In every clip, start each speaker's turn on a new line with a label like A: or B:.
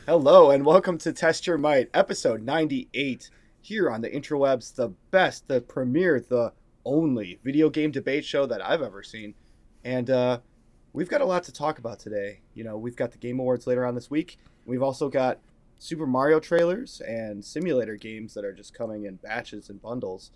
A: Hello and welcome to Test Your Might, episode 98. Here on the interwebs, the best, the premier, the only video game debate show that I've ever seen. And we've got a lot to talk about today. You know, we've got the Game Awards later on this week. We've also got Super Mario trailers and simulator games that are just coming in batches and bundles.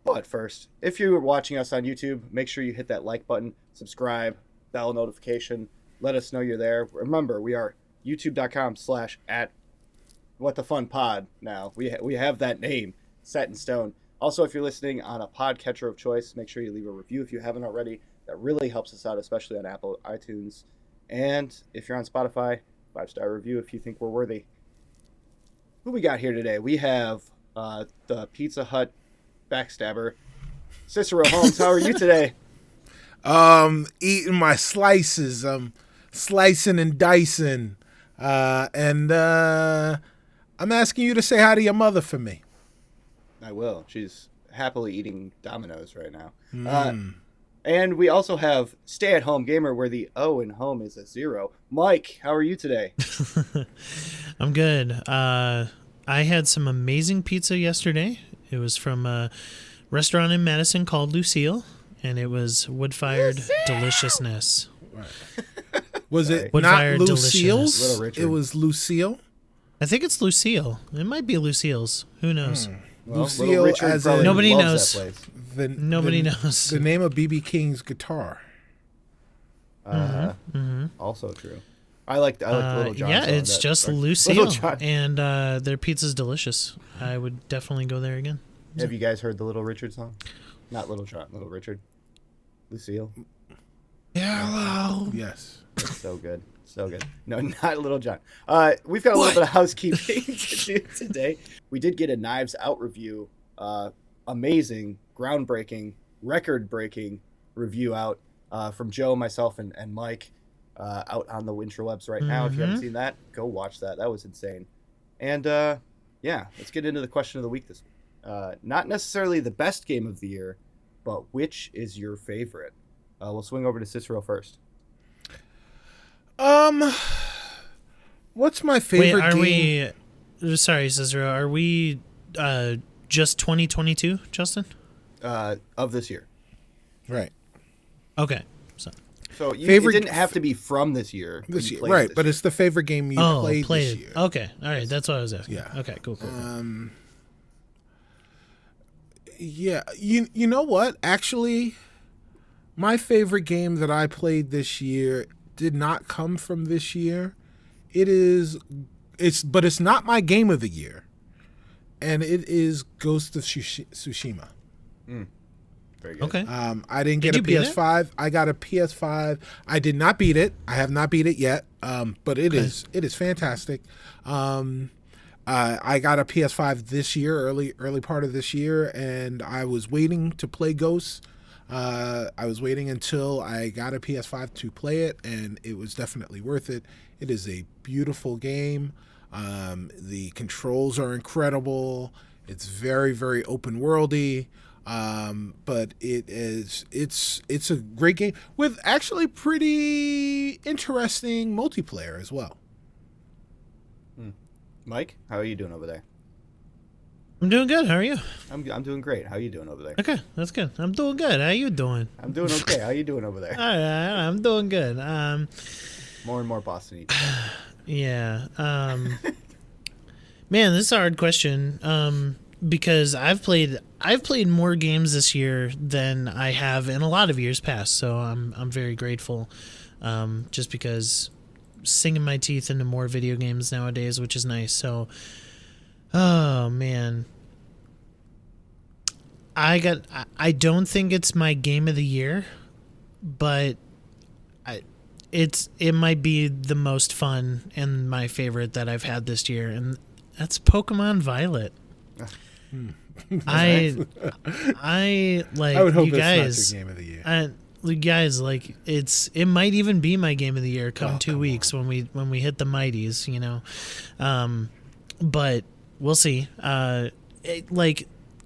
A: But first, if you're watching us on YouTube, make sure you hit that like button, subscribe, bell notification, let us know you're there. Remember, we are youtube.com/@whatthefunpod now. We have that name set in stone. Also, if you're listening on a podcatcher of choice, make sure you leave a review if you haven't already. That really helps us out, especially on Apple iTunes. And if you're on Spotify, 5-star review if you think we're worthy. Who we got here today? We have the Pizza Hut backstabber, Cicero Holmes. How are you today?
B: Eating my slices. Slicing and dicing. And I'm asking you to say hi to your mother for me.
A: I will. She's happily eating Domino's right now. And we also have stay-at-home gamer where the O in home is a 0. Mike, how are you today?
C: I'm good. I had some amazing pizza yesterday. It was from a restaurant in Madison called Lucille, and it was wood-fired deliciousness.
B: Right. Was it
C: Wood-fired
B: not Lucille's?
A: Little Richard.
B: It was Lucille?
C: I think it's Lucille. It might be Lucille's. Who knows?
A: Well,
B: Lucille
A: Little Richard
B: as
A: probably
B: in-
C: Nobody
A: loves
C: knows.
A: that place.
C: Nobody knows.
B: The name of B.B. King's guitar.
A: Also true. I like Little John.
C: Yeah, it's just
A: Little
C: Lucille,
A: John.
C: and their pizza's delicious. I would definitely go there again.
A: Have you guys heard the Little Richard song? Not Little John, Little Richard. Lucille.
B: Hello. Yes.
A: It's so good. So good. No, not Little John. We've got a little bit of housekeeping to do today. We did get a Knives Out review. Amazing, groundbreaking, record-breaking review out from Joe, myself, and Mike out on the interwebs right now. If you haven't seen that, go watch that. That was insane. And, yeah, let's get into the question of the week this week. Not necessarily the best game of the year, but which is your favorite? We'll swing over to Cicero first.
B: What's my favorite game?
C: Wait, sorry, Cicero, are we just 2022, Justin?
A: Of this year.
B: Right.
C: Okay.
A: So it
B: Favorite-
A: didn't have to be from this year.
B: This
A: You
B: year.
A: played
B: Right,
A: this
B: but
A: year.
B: it's the favorite game you played this year.
C: Okay, all right, that's what I was asking.
B: Yeah.
C: Okay, cool.
B: Yeah, you know what? Actually, my favorite game that I played this year did not come from this year. But it's not my game of the year, and it is Ghost of Tsushima.
A: Very good.
C: Okay.
B: I didn't get
C: Did
B: a
C: you beat it?
B: PS5. I got a PS5. I did not beat it. I have not beat it yet. But it is fantastic. I got a PS5 this year, early part of this year, and I was waiting to play Ghosts. I was waiting until I got a PS5 to play it, and it was definitely worth it. It is a beautiful game. The controls are incredible. It's very, very open worldy. But it's a great game with actually pretty interesting multiplayer as well.
A: Mike, how are you doing over there?
C: I'm doing good. How are you?
A: I'm doing great. How are you doing over there?
C: Okay, that's good. I'm doing good. How you doing?
A: I'm doing okay. How are you doing over there?
C: All right, I'm doing good.
A: More and more Boston each.
C: Yeah. Man, this is a hard question. Because I've played more games this year than I have in a lot of years past. So I'm very grateful. Just because sinking my teeth into more video games nowadays, which is nice. So, oh man, I don't think it's my game of the year, but it might be the most fun and my favorite that I've had this year, and that's Pokemon Violet. I like.
B: I would hope
C: you
B: it's
C: guys.
B: not your game of the year.
C: You guys, like it might even be my game of the year come 2 weeks when we hit the mighties, you know. But we'll see.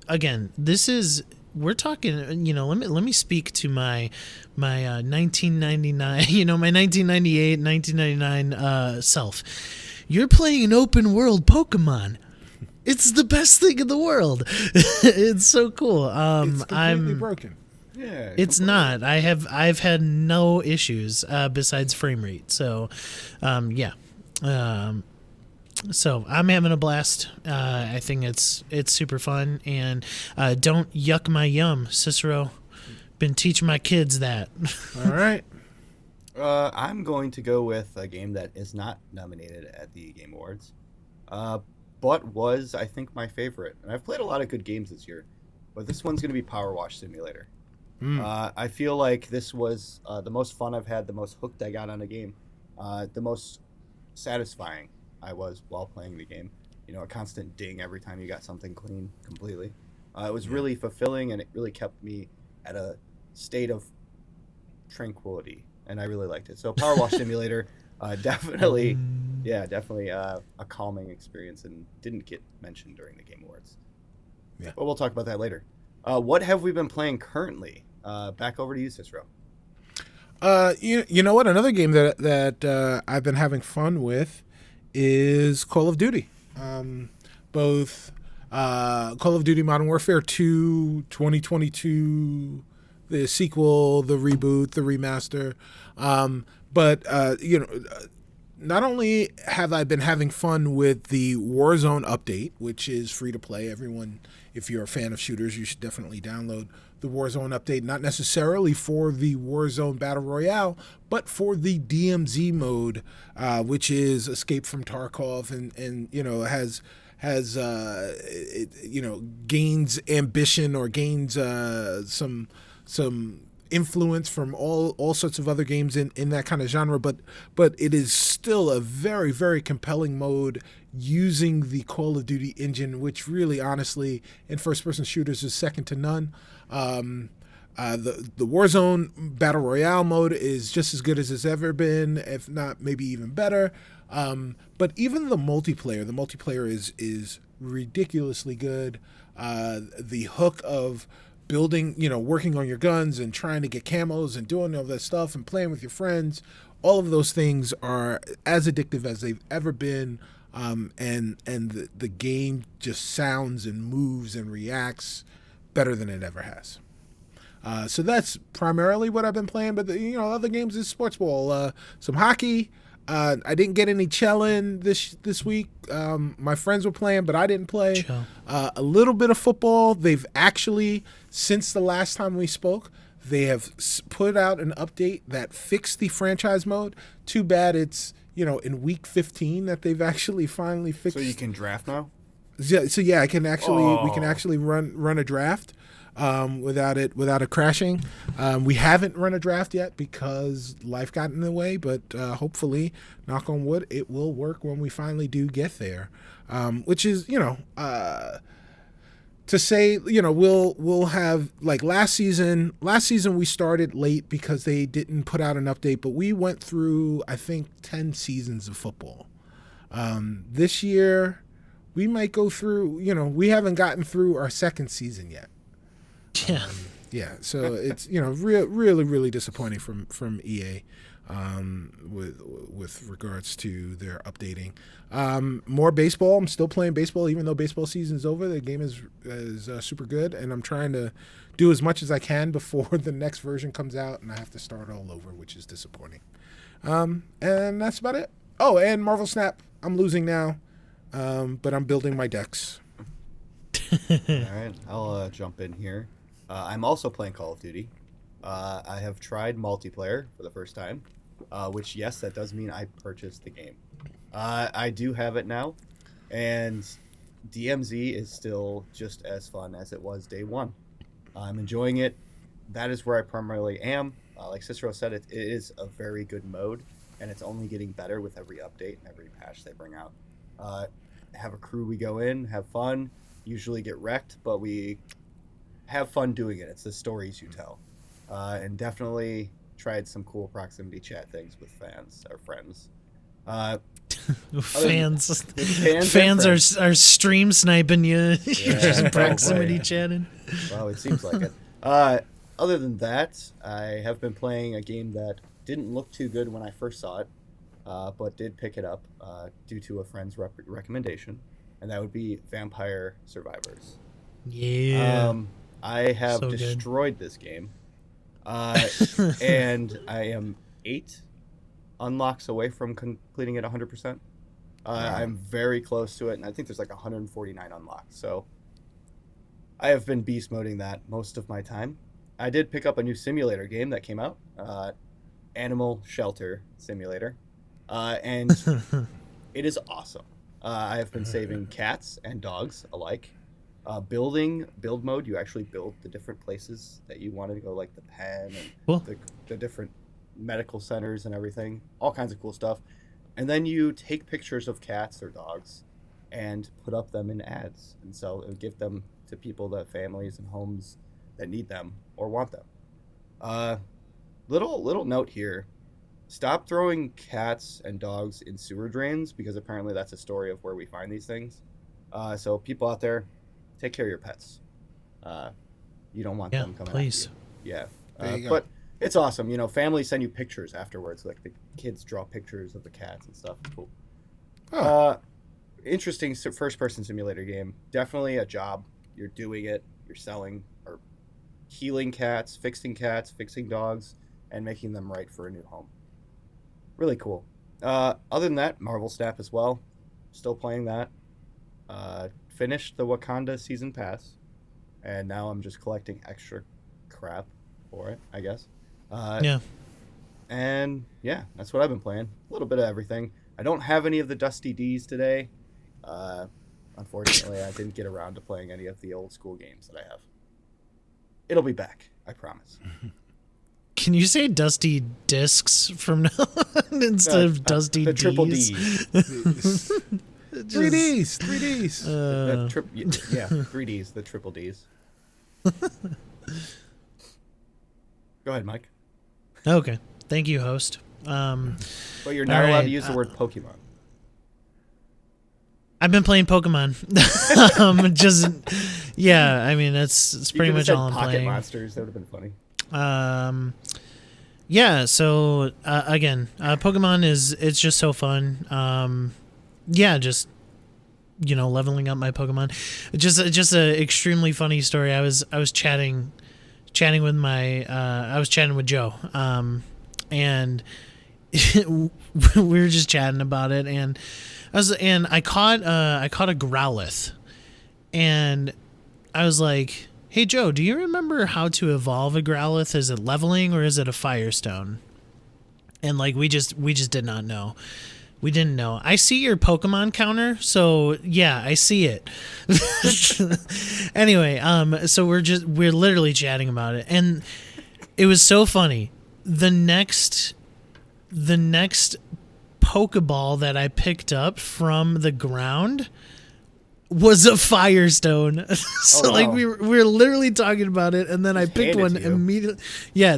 C: Again, this is we're talking, you know, let me speak to my 1999, you know, my 1998, 1999 self. you're playing an open world Pokemon. It's the best thing in the world. It's so cool.
B: It's completely broken.
A: Yeah,
C: It's not. I've had no issues besides frame rate. So, yeah. So I'm having a blast. I think it's super fun. And don't yuck my yum, Cicero. Been teaching my kids that.
B: All right.
A: I'm going to go with a game that is not nominated at the Game Awards, but was, I think, my favorite. And I've played a lot of good games this year, but this one's going to be Power Wash Simulator. I feel like this was the most fun I've had, the most hooked I got on a game, the most satisfying I was while playing the game. You know, a constant ding every time you got something clean completely. It was really fulfilling, and it really kept me at a state of tranquility, and I really liked it. So Power Wash Simulator, definitely a calming experience, and didn't get mentioned during the Game Awards. Yeah, but we'll talk about that later. What have we been playing currently? Back over to you, Cicero.
B: You know what? Another game that I've been having fun with is Call of Duty. Both Call of Duty Modern Warfare 2, 2022, the sequel, the reboot, the remaster. But not only have I been having fun with the Warzone update, which is free to play. Everyone, if you're a fan of shooters, you should definitely download the Warzone update, not necessarily for the Warzone Battle Royale, but for the DMZ mode, which is Escape from Tarkov, and gains ambition or gains some influence from all sorts of other games in that kind of genre, but it is still a very, very compelling mode using the Call of Duty engine, which really, honestly, in first-person shooters is second to none. The Warzone Battle Royale mode is just as good as it's ever been, if not maybe even better. But even the multiplayer is ridiculously good. The hook of building, working on your guns and trying to get camos and doing all that stuff and playing with your friends, all of those things are as addictive as they've ever been. And the game just sounds and moves and reacts better than it ever has. So that's primarily what I've been playing. But other games is sports ball, some hockey. I didn't get any Chellin this week. My friends were playing, but I didn't play. A little bit of football. They've actually, since the last time we spoke, they have put out an update that fixed the franchise mode. Too bad it's in week 15 that they've actually finally fixed.
A: So you can draft now?
B: So yeah, we can actually run a draft without it crashing. We haven't run a draft yet because life got in the way, but hopefully, knock on wood, it will work when we finally do get there. Which is to say, we'll have, like, last season we started late because they didn't put out an update, but we went through, I think, 10 seasons of football. This year we might go through, we haven't gotten through our second season yet. Yeah. So it's, really, really disappointing from EA with regards to their updating. More baseball. I'm still playing baseball, even though baseball season's over. The game is super good, and I'm trying to do as much as I can before the next version comes out, and I have to start all over, which is disappointing. And that's about it. Oh, and Marvel Snap. I'm losing now, but I'm building my decks.
A: All right, I'll jump in here. I'm also playing Call of Duty. I have tried multiplayer for the first time, which, yes, that does mean I purchased the game. I do have it now, and DMZ is still just as fun as it was day one. I'm enjoying it. That is where I primarily am. Like Cicero said, it is a very good mode, and it's only getting better with every update and every patch they bring out. Have a crew, we go in, have fun, usually get wrecked, but we have fun doing it. It's the stories you tell. And definitely tried some cool proximity chat things with fans or friends.
C: Fans are stream sniping you. You're just proximity chatting.
A: Well, it seems like it. Other than that, I have been playing a game that didn't look too good when I first saw it. but did pick it up due to a friend's recommendation, and that would be Vampire Survivors.
C: Yeah.
A: I have
C: So good.
A: destroyed this game, and I am 8 unlocks away from completing it 100%. I'm very close to it, and I think there's like 149 unlocks. So I have been beast moding that most of my time. I did pick up a new simulator game that came out, Animal Shelter Simulator, and it is awesome. I have been saving cats and dogs alike. Build mode, you actually build the different places that you want to go, like the pen and
C: Cool.
A: the different medical centers and everything, all kinds of cool stuff. And then you take pictures of cats or dogs and put up them in ads and sell and give them to people, that families and homes that need them or want them. Little note here: stop throwing cats and dogs in sewer drains, because apparently that's a story of where we find these things. So people out there, take care of your pets. You don't want them coming
C: please.
A: after you. Yeah.
B: There you go.
A: But it's awesome. Families send you pictures afterwards. Like the kids draw pictures of the cats and stuff. Cool.
B: Huh.
A: Interesting first-person simulator game. Definitely a job. You're doing it. You're selling or healing cats, fixing dogs, and making them right for a new home. Really cool. Other than that, Marvel Snap as well. Still playing that. Finished the Wakanda season pass, and now I'm just collecting extra crap for it, I guess.
C: Yeah.
A: And yeah, that's what I've been playing. A little bit of everything. I don't have any of the Dusty D's today. Unfortunately, I didn't get around to playing any of the old school games that I have. It'll be back, I promise.
C: Can you say Dusty Discs from now on instead of Dusty
A: the
C: D's?
A: triple D.
B: 3Ds. 3Ds.
A: Yeah, 3Ds, the triple Ds. Go ahead, Mike.
C: Okay. Thank you, host.
A: But you're not allowed to use the word Pokemon.
C: I've been playing Pokemon. Yeah, I mean, it's pretty much all I'm
A: Pocket
C: playing.
A: Monsters, that would have been funny.
C: Yeah, so again, Pokemon it's just so fun. Yeah, just leveling up my Pokemon. Just a extremely funny story. I was chatting with I was chatting with Joe, and we were just chatting about it, and I caught a Growlithe, and I was like, "Hey Joe, do you remember how to evolve a Growlithe? Is it leveling or is it a Firestone?" And like we just did not know. We didn't know. I see your Pokemon counter, so yeah, I see it. Anyway, so we're literally chatting about it, and it was so funny. The next Pokeball that I picked up from the ground was a Firestone. So
A: wow.
C: like we were literally talking about it, and then I picked
A: handed
C: one
A: to you.
C: immediately. Yeah,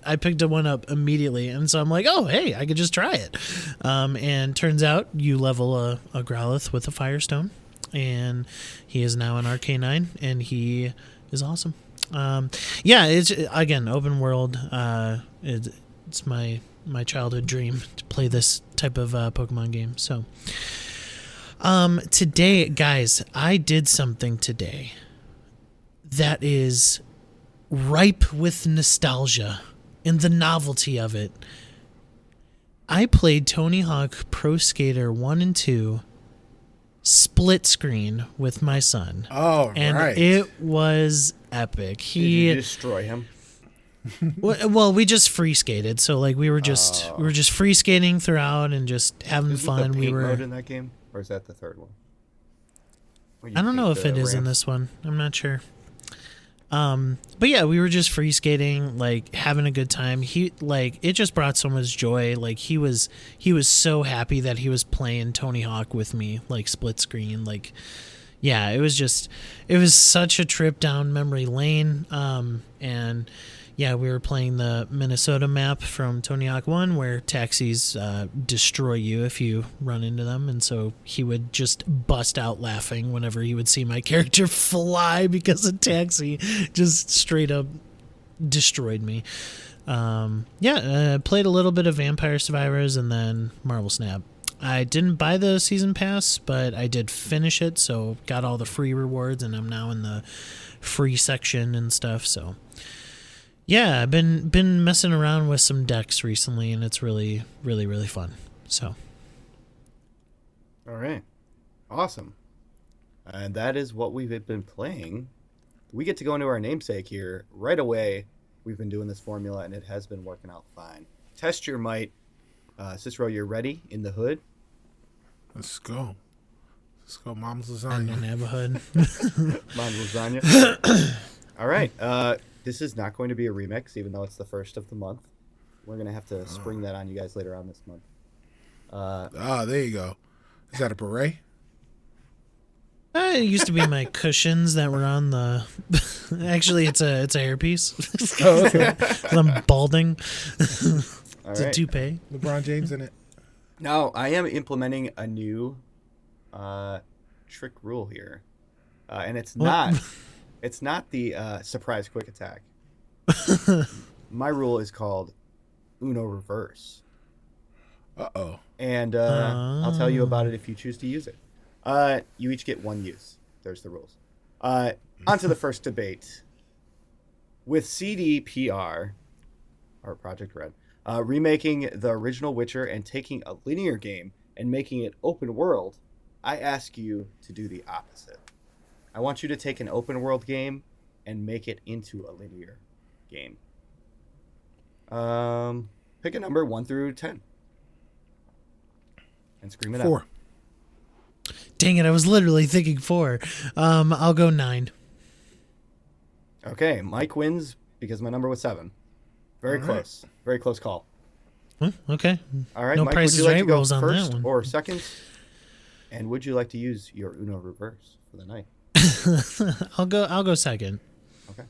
C: I picked one up immediately, and so I'm like, oh hey, I could just try it. And turns out you level a Growlithe with a Firestone, and he is now an Arcanine, and he is awesome. Yeah, it's again open world. It's my childhood dream to play this type of Pokemon game. So. Today, guys, I did something today that is ripe with nostalgia and the novelty of it. I played Tony Hawk Pro Skater 1 and 2 split screen with my son.
B: Oh,
C: and
B: right.
C: it was epic.
A: Did you destroy him?
C: Well, we just free skated, so like we were just free skating throughout and just having fun.
A: The
C: We
A: paint
C: were
A: mode in that game, or is that the third one? Where you
C: I don't know
A: paint
C: if
A: the
C: it is in
A: ramps?
C: this one. I'm not sure. But yeah, we were just free skating, like having a good time. It just brought so much joy. Like he was so happy that he was playing Tony Hawk with me, like split screen. Like, yeah, it was such a trip down memory lane. And yeah, we were playing the Minnesota map from Tony Hawk 1 where taxis destroy you if you run into them. And so he would just bust out laughing whenever he would see my character fly because a taxi just straight up destroyed me. Played a little bit of Vampire Survivors and then Marvel Snap. I didn't buy the season pass, but I did finish it, so got all the free rewards, and I'm now in the free section and stuff. So yeah, I've been messing around with some decks recently, and it's really, really, really fun. So
A: All right. Awesome. And that is what we've been playing. We get to go into our namesake here right away. We've been doing this formula, and it has been working out fine. Test your might. Cicero, you're ready in the hood?
B: Let's go. Let's go, Mom's
C: I don't
B: lasagna.
C: have a hood.
A: Mom's lasagna. All right. This is not going to be a remix, even though it's the first of the month. We're going to have to spring that on you guys later on this month.
B: There you go. Is that a beret?
C: It used to be my cushions that were on the. Actually, it's a hairpiece.
B: Oh, okay.
C: I'm balding.
A: All
C: It's a
A: right.
C: toupee.
B: LeBron James in it.
A: Now, I am implementing a new trick rule here. And it's
C: What?
A: not the surprise quick attack. My rule is called Uno Reverse.
B: Uh-oh.
A: And I'll tell you about it if you choose to use it. You each get one use. There's the rules. On to the first debate. With CDPR, or Project Red, remaking the original Witcher and taking a linear game and making it open world, I ask you to do the opposite. I want you to take an open world game and make it into a linear game. Pick a number 1 through 10. And scream it out.
B: 4.
C: Dang it! I was literally thinking 4. I'll go 9.
A: Okay, Mike wins because my number was 7. Very
B: All right.
A: close. Very close call.
C: Okay.
A: All right,
C: No
A: Mike,
C: Price
A: would you
C: is
A: like
C: Right
A: to go
C: rules on that
A: first
C: one.
A: or second? And would you like to use your Uno Reverse for the night?
C: I'll go second.
A: Okay.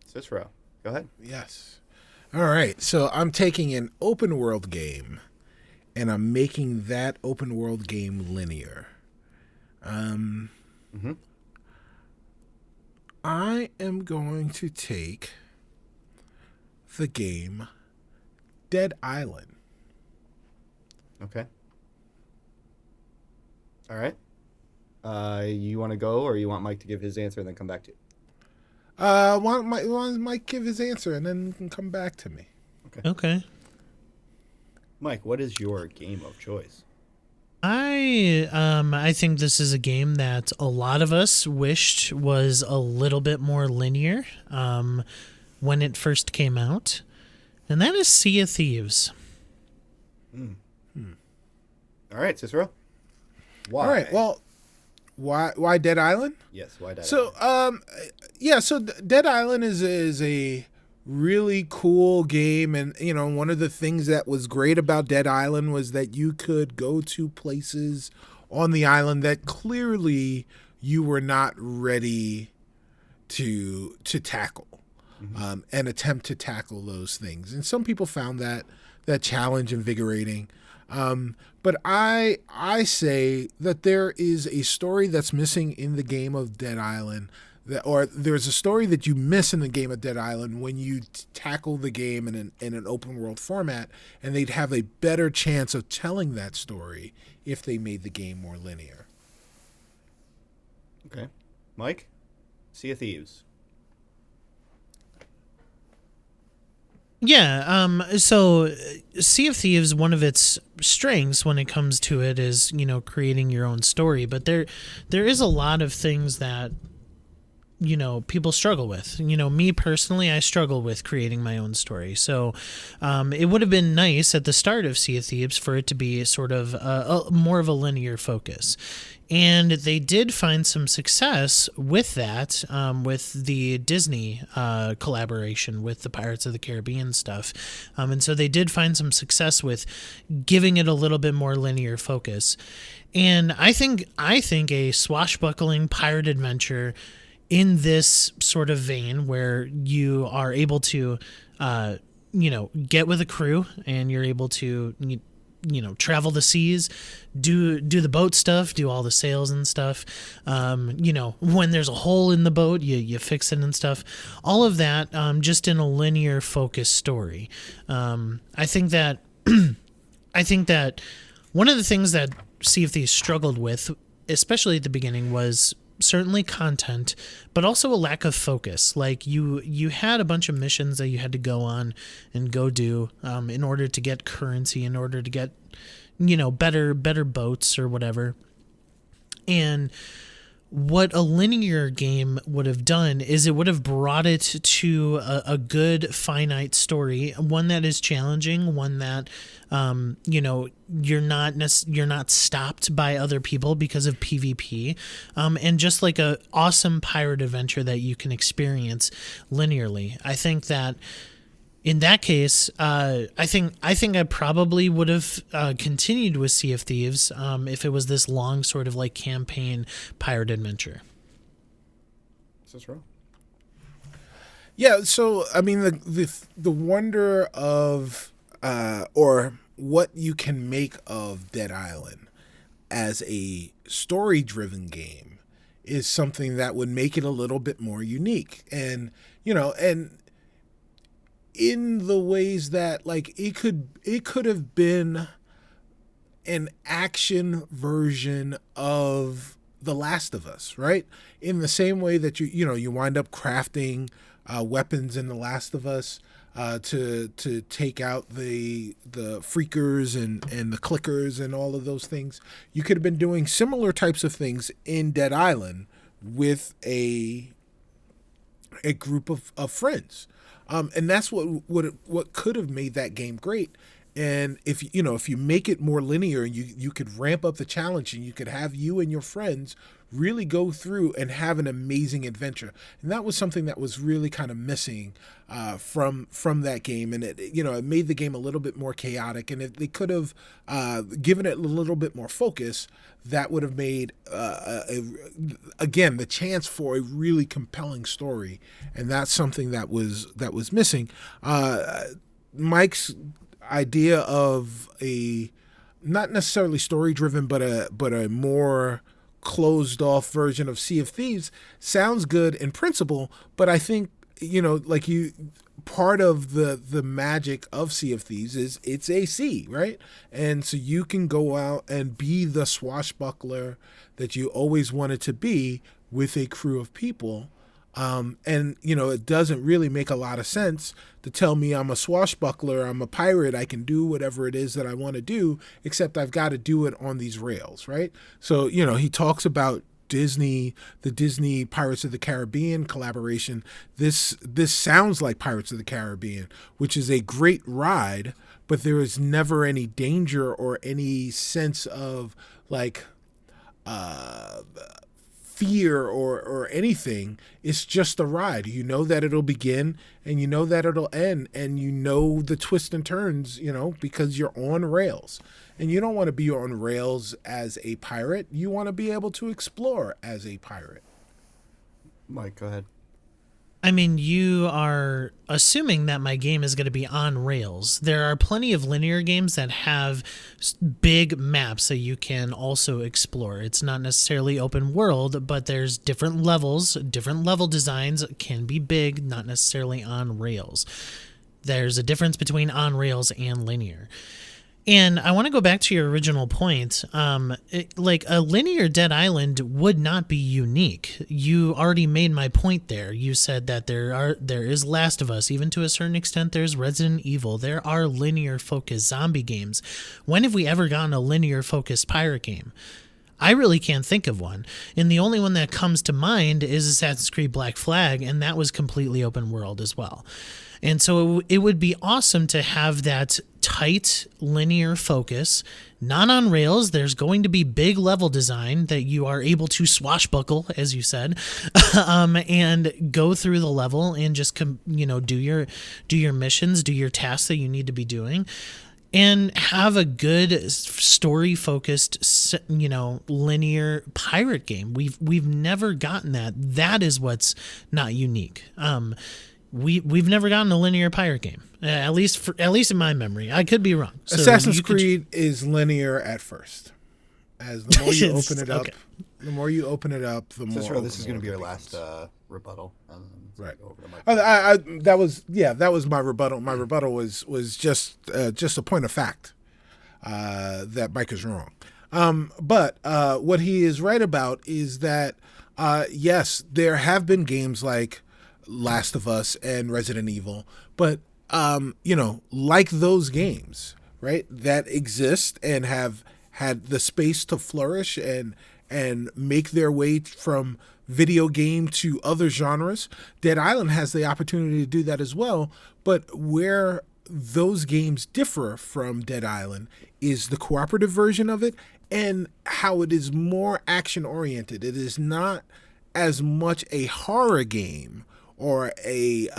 A: Cicero, go ahead.
B: Yes. All right. So I'm taking an open world game, and I'm making that open world game linear. I am going to take the game Dead Island.
A: Okay. All right. You want to go, or you want Mike to give his answer and then come back to you?
B: Want Mike give his answer and then you can come back to me.
C: Okay.
A: Mike, what is your game of choice?
C: I think this is a game that a lot of us wished was a little bit more linear when it first came out, and that is Sea of Thieves.
A: All right, Cicero. Why?
B: All right. Well, why Dead Island?
A: Yes, why Dead
B: So,
A: Island?
B: so Dead Island is a really cool game, and one of the things that was great about Dead Island was that you could go to places on the island that clearly you were not ready to tackle, and attempt to tackle those things. And some people found that challenge invigorating. But I say that there is a story that's missing in the game of Dead Island, or there's a story that you miss in the game of Dead Island when you tackle the game in an open world format, and they'd have a better chance of telling that story if they made the game more linear.
A: Okay. Mike? Sea of Thieves.
C: Yeah, so Sea of Thieves, one of its strengths when it comes to it is, creating your own story, but there is a lot of things that people struggle with. Me personally, I struggle with creating my own story. So it would have been nice at the start of Sea of Thieves for it to be sort of a more of a linear focus. And they did find some success with that, with the Disney collaboration with the Pirates of the Caribbean stuff. And so they did find some success with giving it a little bit more linear focus. And I think a swashbuckling pirate adventure in this sort of vein where you are able to, get with a crew and you're able to travel the seas, do the boat stuff, do all the sails and stuff. When there's a hole in the boat, you fix it and stuff. All of that, just in a linear focused story. I think that one of the things that Sea of Thieves struggled with, especially at the beginning, was certainly content, but also a lack of focus. Like you had a bunch of missions that you had to go on and go do in order to get currency, in order to get better boats or whatever. And what a linear game would have done is it would have brought it to a good finite story, one that is challenging, one that you're not stopped by other people because of PvP, and just like a awesome pirate adventure that you can experience linearly. I think that in that case, I think I probably would have continued with Sea of Thieves if it was this long sort of like campaign pirate adventure.
A: Cicero?
B: Yeah, so I mean the wonder of or what you can make of Dead Island as a story-driven game is something that would make it a little bit more unique, and in the ways that like it could have been an action version of The Last of Us, right? In the same way that you wind up crafting weapons in The Last of Us to take out the freakers and the clickers and all of those things. You could have been doing similar types of things in Dead Island with a group of friends. And that's what could have made that game great. And if you make it more linear, you could ramp up the challenge, and you could have you and your friends really go through and have an amazing adventure. And that was something that was really kind of missing from that game. And it made the game a little bit more chaotic. And if they could have given it a little bit more focus, that would have made again the chance for a really compelling story. And that's something that was missing. Mike's idea of a not necessarily story driven, but a more closed off version of Sea of Thieves sounds good in principle, but I think part of the magic of Sea of Thieves is it's a sea, right? And so you can go out and be the swashbuckler that you always wanted to be with a crew of people. It doesn't really make a lot of sense to tell me I'm a swashbuckler, I'm a pirate, I can do whatever it is that I want to do, except I've got to do it on these rails, right? So, he talks about the Disney Pirates of the Caribbean collaboration. This sounds like Pirates of the Caribbean, which is a great ride, but there is never any danger or any sense of like fear or anything. It's just a ride. You know that it'll begin and you know that it'll end, and you know the twists and turns, because you're on rails. And you don't want to be on rails as a pirate. You want to be able to explore as a pirate.
A: Mike, go ahead.
C: I mean, you are assuming that my game is going to be on rails. There are plenty of linear games that have big maps that you can also explore. It's not necessarily open world, but there's different levels. Different level designs can be big, not necessarily on rails. There's a difference between on rails and linear. And I want to go back to your original point. Like a linear Dead Island would not be unique. You already made my point there. You said that there is Last of Us. Even to a certain extent, there's Resident Evil. There are linear focused zombie games. When have we ever gotten a linear focused pirate game? I really can't think of one. And the only one that comes to mind is Assassin's Creed Black Flag, and that was completely open world as well. And so it would be awesome to have that tight linear focus, not on rails. There's going to be big level design that you are able to swashbuckle, as you said, and go through the level and just do your missions, do your tasks that you need to be doing, and have a good story focused, linear pirate game. We've never gotten that. That is what's not unique. we've never gotten a linear pirate game. At least in my memory. I could be wrong. So
B: Assassin's Creed is linear at first. As the more you open it up,
C: okay.
B: the more you open it up, the more.
A: Cicero, this is going to be
B: your
A: our last rebuttal.
B: Right.
A: Over to Mike.
B: That was my rebuttal. My rebuttal was just a point of fact that Mike is wrong. But what he is right about is that yes, there have been games like Last of Us and Resident Evil, but like those games, right, that exist and have had the space to flourish and make their way from video game to other genres. Dead Island has the opportunity to do that as well, but where those games differ from Dead Island is the cooperative version of it and how it is more action oriented. It is not as much a horror game or a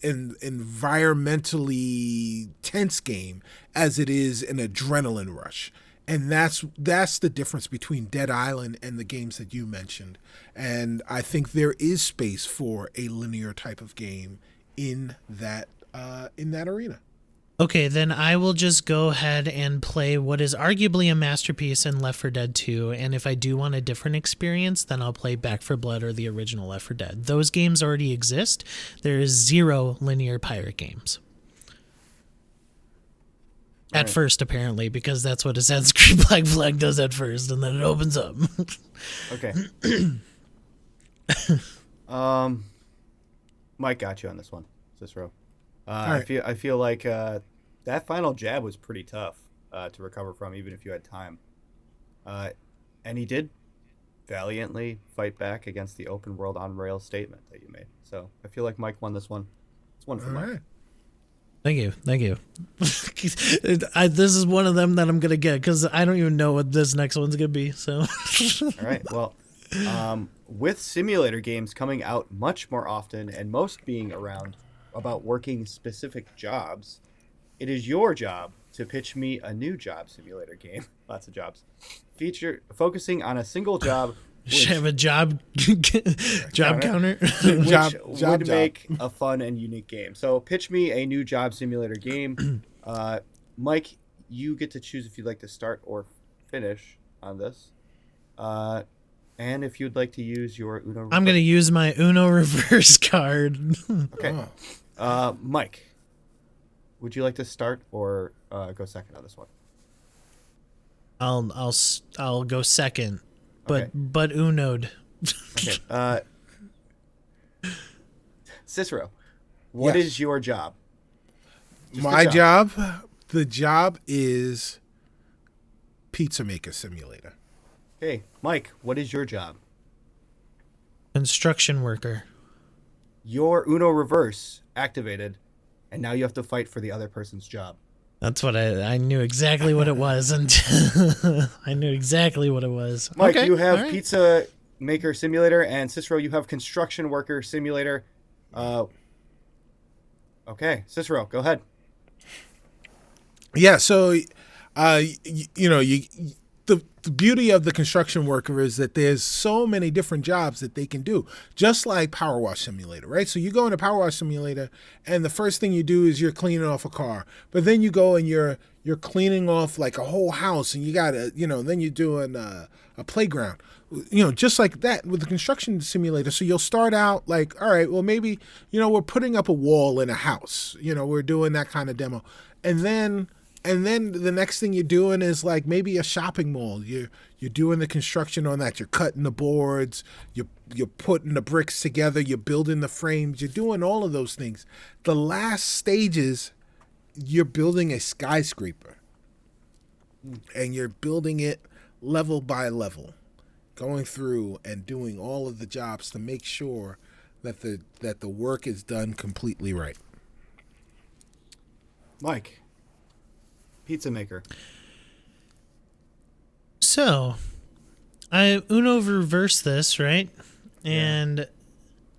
B: environmentally tense game as it is an adrenaline rush. And that's the difference between Dead Island and the games that you mentioned. And I think there is space for a linear type of game in that arena.
C: Okay, then I will just go ahead and play what is arguably a masterpiece in Left 4 Dead 2, and if I do want a different experience, then I'll play Back 4 Blood or the original Left 4 Dead. Those games already exist. There is 0 linear pirate games. At first, apparently, because that's what Assassin's Creed Black Flag does at first, and then it opens up.
A: Okay. Mike got you on this one, Cicero.
B: Right.
A: I feel like that final jab was pretty tough to recover from, even if you had time. And he did valiantly fight back against the open world on rails statement that you made. So I feel like Mike won this one. It's one for Mike.
B: Right.
C: Thank you. This is one of them that I'm going to get because I don't even know what this next one's going to be. So,
A: all right. Well, with simulator games coming out much more often and most being around about working specific jobs, it is your job to pitch me a new job simulator game. Lots of jobs. Focusing on a single job.
C: Should have a job counter.
A: Which would make a fun and unique game. So pitch me a new job simulator game. Mike, you get to choose if you'd like to start or finish on this. And if you'd like to use your Uno reverse.
C: I'm going to use my Uno reverse card.
A: Okay. Mike, would you like to start or go second on this one?
C: I'll go second.
A: Okay.
C: But Uno'd.
A: Okay. Cicero, what is your job? Just
B: My job? The job is Pizza Maker Simulator.
A: Okay, Mike, what is your job?
C: Construction worker.
A: Your Uno reverse activated, and now you have to fight for the other person's job.
C: That's what I knew exactly what it was, and I knew exactly what it was.
A: Mike,
C: okay,
A: you have
C: right.
A: Pizza Maker Simulator, and Cicero, you have Construction Worker Simulator. Okay, Cicero, go ahead.
B: Yeah, so the beauty of the construction worker is that there's so many different jobs that they can do, just like Power Wash Simulator, right? So you go into Power Wash Simulator, and the first thing you do is you're cleaning off a car, but then you go and you're cleaning off like a whole house, and you gotta, then you're doing a playground, just like that with the construction simulator. So you'll start out like, all right, well maybe we're putting up a wall in a house, we're doing that kind of demo, and then the next thing you're doing is like maybe a shopping mall. You're doing the construction on that. You're cutting the boards. You're putting the bricks together. You're building the frames. You're doing all of those things. The last stages, you're building a skyscraper, and you're building it level by level, going through and doing all of the jobs to make sure that the work is done completely right.
A: Mike, Pizza Maker.
C: So, I Uno reverse this, right? And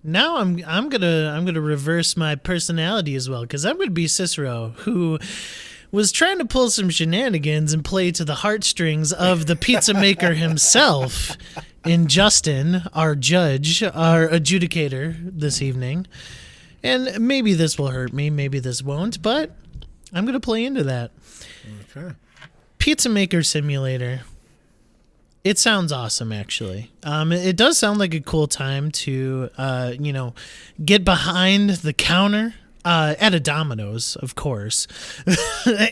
C: now I'm gonna reverse my personality as well, because I'm gonna be Cicero, who was trying to pull some shenanigans and play to the heartstrings of the pizza maker himself in Justin, our judge, our adjudicator this evening. And maybe this will hurt me, maybe this won't, but I'm going to play into that.
B: Okay.
C: Pizza Maker Simulator. It sounds awesome, actually. It does sound like a cool time to, get behind the counter at a Domino's, of course,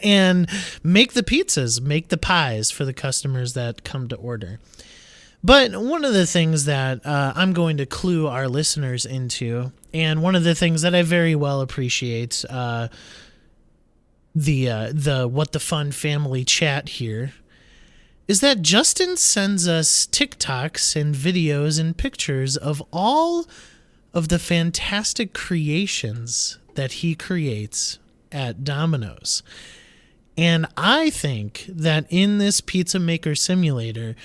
C: and make the pizzas, make the pies for the customers that come to order. But one of the things that I'm going to clue our listeners into, and one of the things that I very well appreciate, the What the Fun family chat here, is that Justin sends us TikToks and videos and pictures of all of the fantastic creations that he creates at Domino's. And I think that in this Pizza Maker Simulator,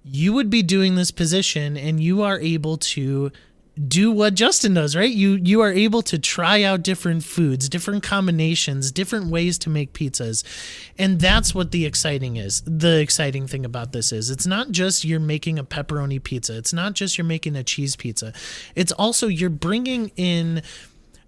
C: you would be doing this position and you are able to do what Justin does, right? You are able to try out different foods, different combinations, different ways to make pizzas. And that's what the exciting thing about this is. It's not just you're making a pepperoni pizza. It's not just you're making a cheese pizza. It's also you're bringing in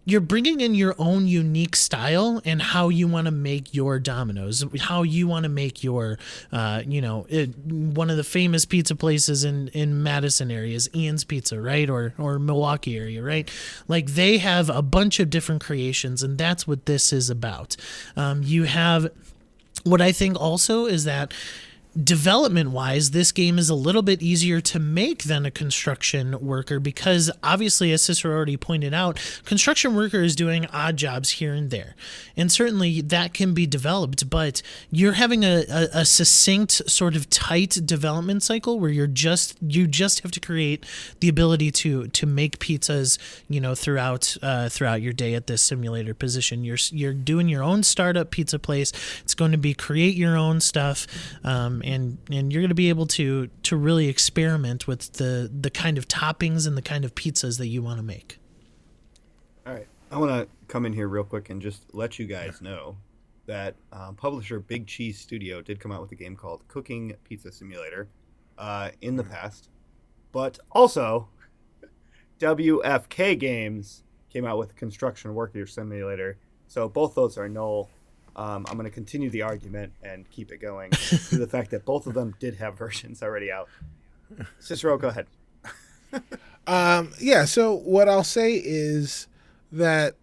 C: your own unique style and how you want to make your Domino's, how you want to make your, one of the famous pizza places in Madison area is Ian's Pizza, right? Or Milwaukee area, right? Like they have a bunch of different creations, and that's what this is about. You have what I think also is that development wise, this game is a little bit easier to make than a construction worker because obviously, as Cicero already pointed out, construction worker is doing odd jobs here and there. And certainly that can be developed, but you're having a succinct sort of tight development cycle where you just have to create the ability to make pizzas, throughout your day at this simulator position. You're doing your own startup pizza place. It's going to be create your own stuff. And you're going to be able to really experiment with the kind of toppings and the kind of pizzas that you want to make.
A: All right. I want to come in here real quick and just let you guys know that publisher Big Cheese Studio did come out with a game called Cooking Pizza Simulator in the past. But also, WFK Games came out with Construction Worker Simulator. So both those are null. I'm going to continue the argument and keep it going to the fact that both of them did have versions already out. Cicero, go ahead.
B: So what I'll say is that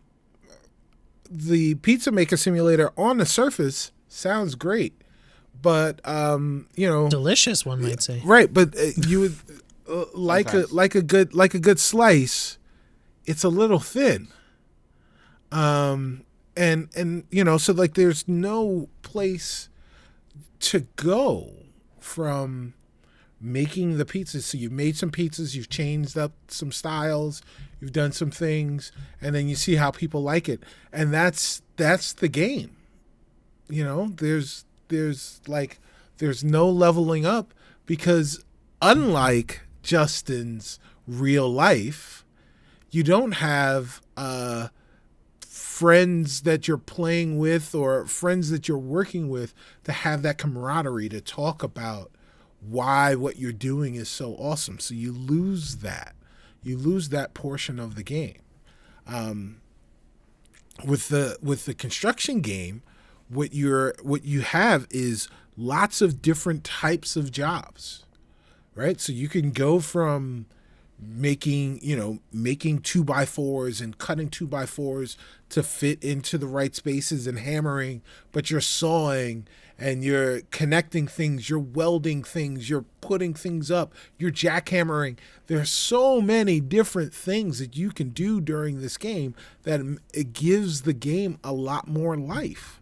B: the Pizza Maker Simulator on the surface sounds great, but
C: delicious, one might say.
B: Right, but you would like a good slice. It's a little thin. And so like there's no place to go from making the pizzas. So you've made some pizzas, you've changed up some styles, you've done some things, and then you see how people like it. And that's the game. There's no leveling up because unlike Justin's real life, you don't have friends that you're playing with or friends that you're working with to have that camaraderie to talk about why what you're doing is so awesome. So you lose that. You lose that portion of the game. With the construction game, what you have is lots of different types of jobs, right? So you can go from making 2x4s and cutting 2x4s to fit into the right spaces and hammering, but you're sawing and you're connecting things, you're welding things, you're putting things up, you're jackhammering. There's so many different things that you can do during this game that it gives the game a lot more life.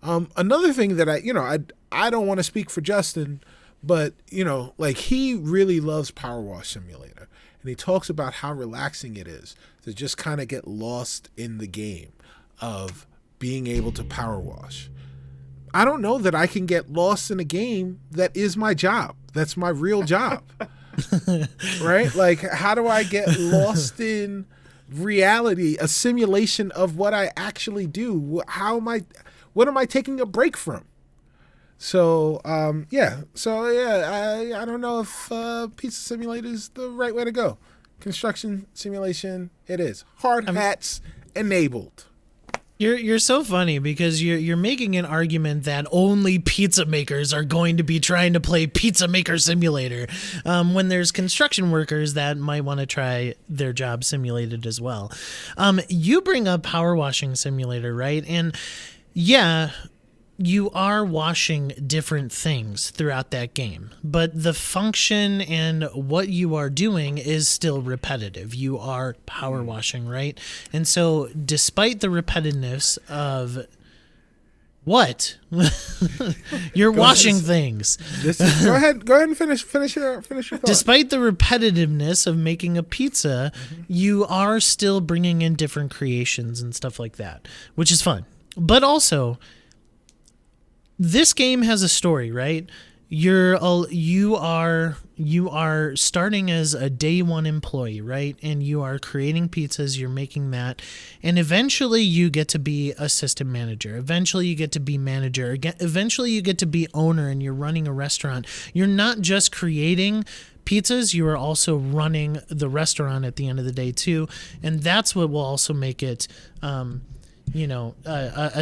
B: Another thing that I don't want to speak for Justin, but he really loves Power Wash Simulator. And he talks about how relaxing it is to just kind of get lost in the game of being able to power wash. I don't know that I can get lost in a game that is my job. That's my real job. Right? Like, how do I get lost in reality, a simulation of what I actually do? What am I taking a break from? So, I don't know if Pizza Simulator is the right way to go. construction simulation, it is. Hard hats enabled.
C: You're so funny because you're making an argument that only pizza makers are going to be trying to play Pizza Maker Simulator, when there's construction workers that might want to try their job simulated as well. You bring up Power Washing Simulator, right? And yeah, you are washing different things throughout that game, but the function and what you are doing is still repetitive. You are power washing, right? And so despite the repetitiveness of what you're washing things.
B: Go ahead and finish your thought.
C: Despite the repetitiveness of making a pizza, you are still bringing in different creations and stuff like that, which is fun. But also, this game has a story, right? You are starting as a day one employee, right? And you are creating pizzas, you're making that, and eventually you get to be assistant manager. Eventually you get to be manager. Eventually you get to be owner, and you're running a restaurant. You're not just creating pizzas, you are also running the restaurant at the end of the day too, and that's what will also make it a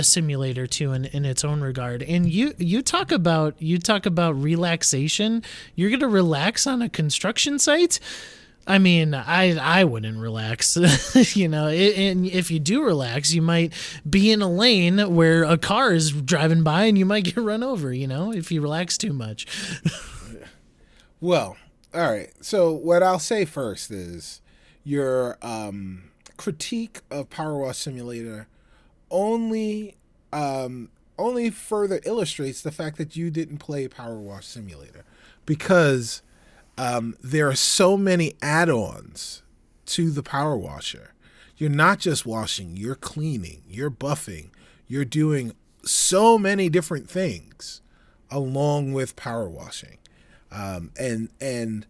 C: simulator too in its own regard. And you talk about relaxation. You're gonna relax on a construction site? I mean, I wouldn't relax. And if you do relax, you might be in a lane where a car is driving by and you might get run over, if you relax too much.
B: Well, all right. So what I'll say first is your critique of Power Wash Simulator only further illustrates the fact that you didn't play Power Wash Simulator, because there are so many add-ons to the Power Washer. You're not just washing, you're cleaning, you're buffing, you're doing so many different things along with power washing. And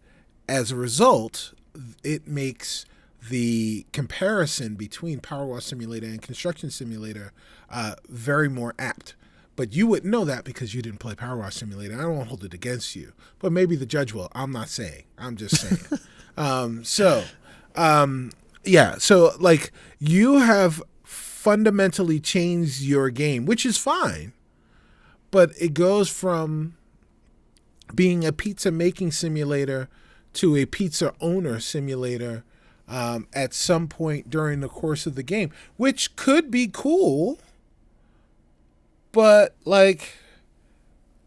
B: as a result, it makes the comparison between Power Wash Simulator and Construction Simulator very more apt. But you wouldn't know that because you didn't play Power Wash Simulator. I don't want to hold it against you, but maybe the judge will. I'm not saying. I'm just saying. So like, you have fundamentally changed your game, which is fine, but it goes from being a pizza making simulator to a pizza owner simulator at some point during the course of the game, which could be cool, but like,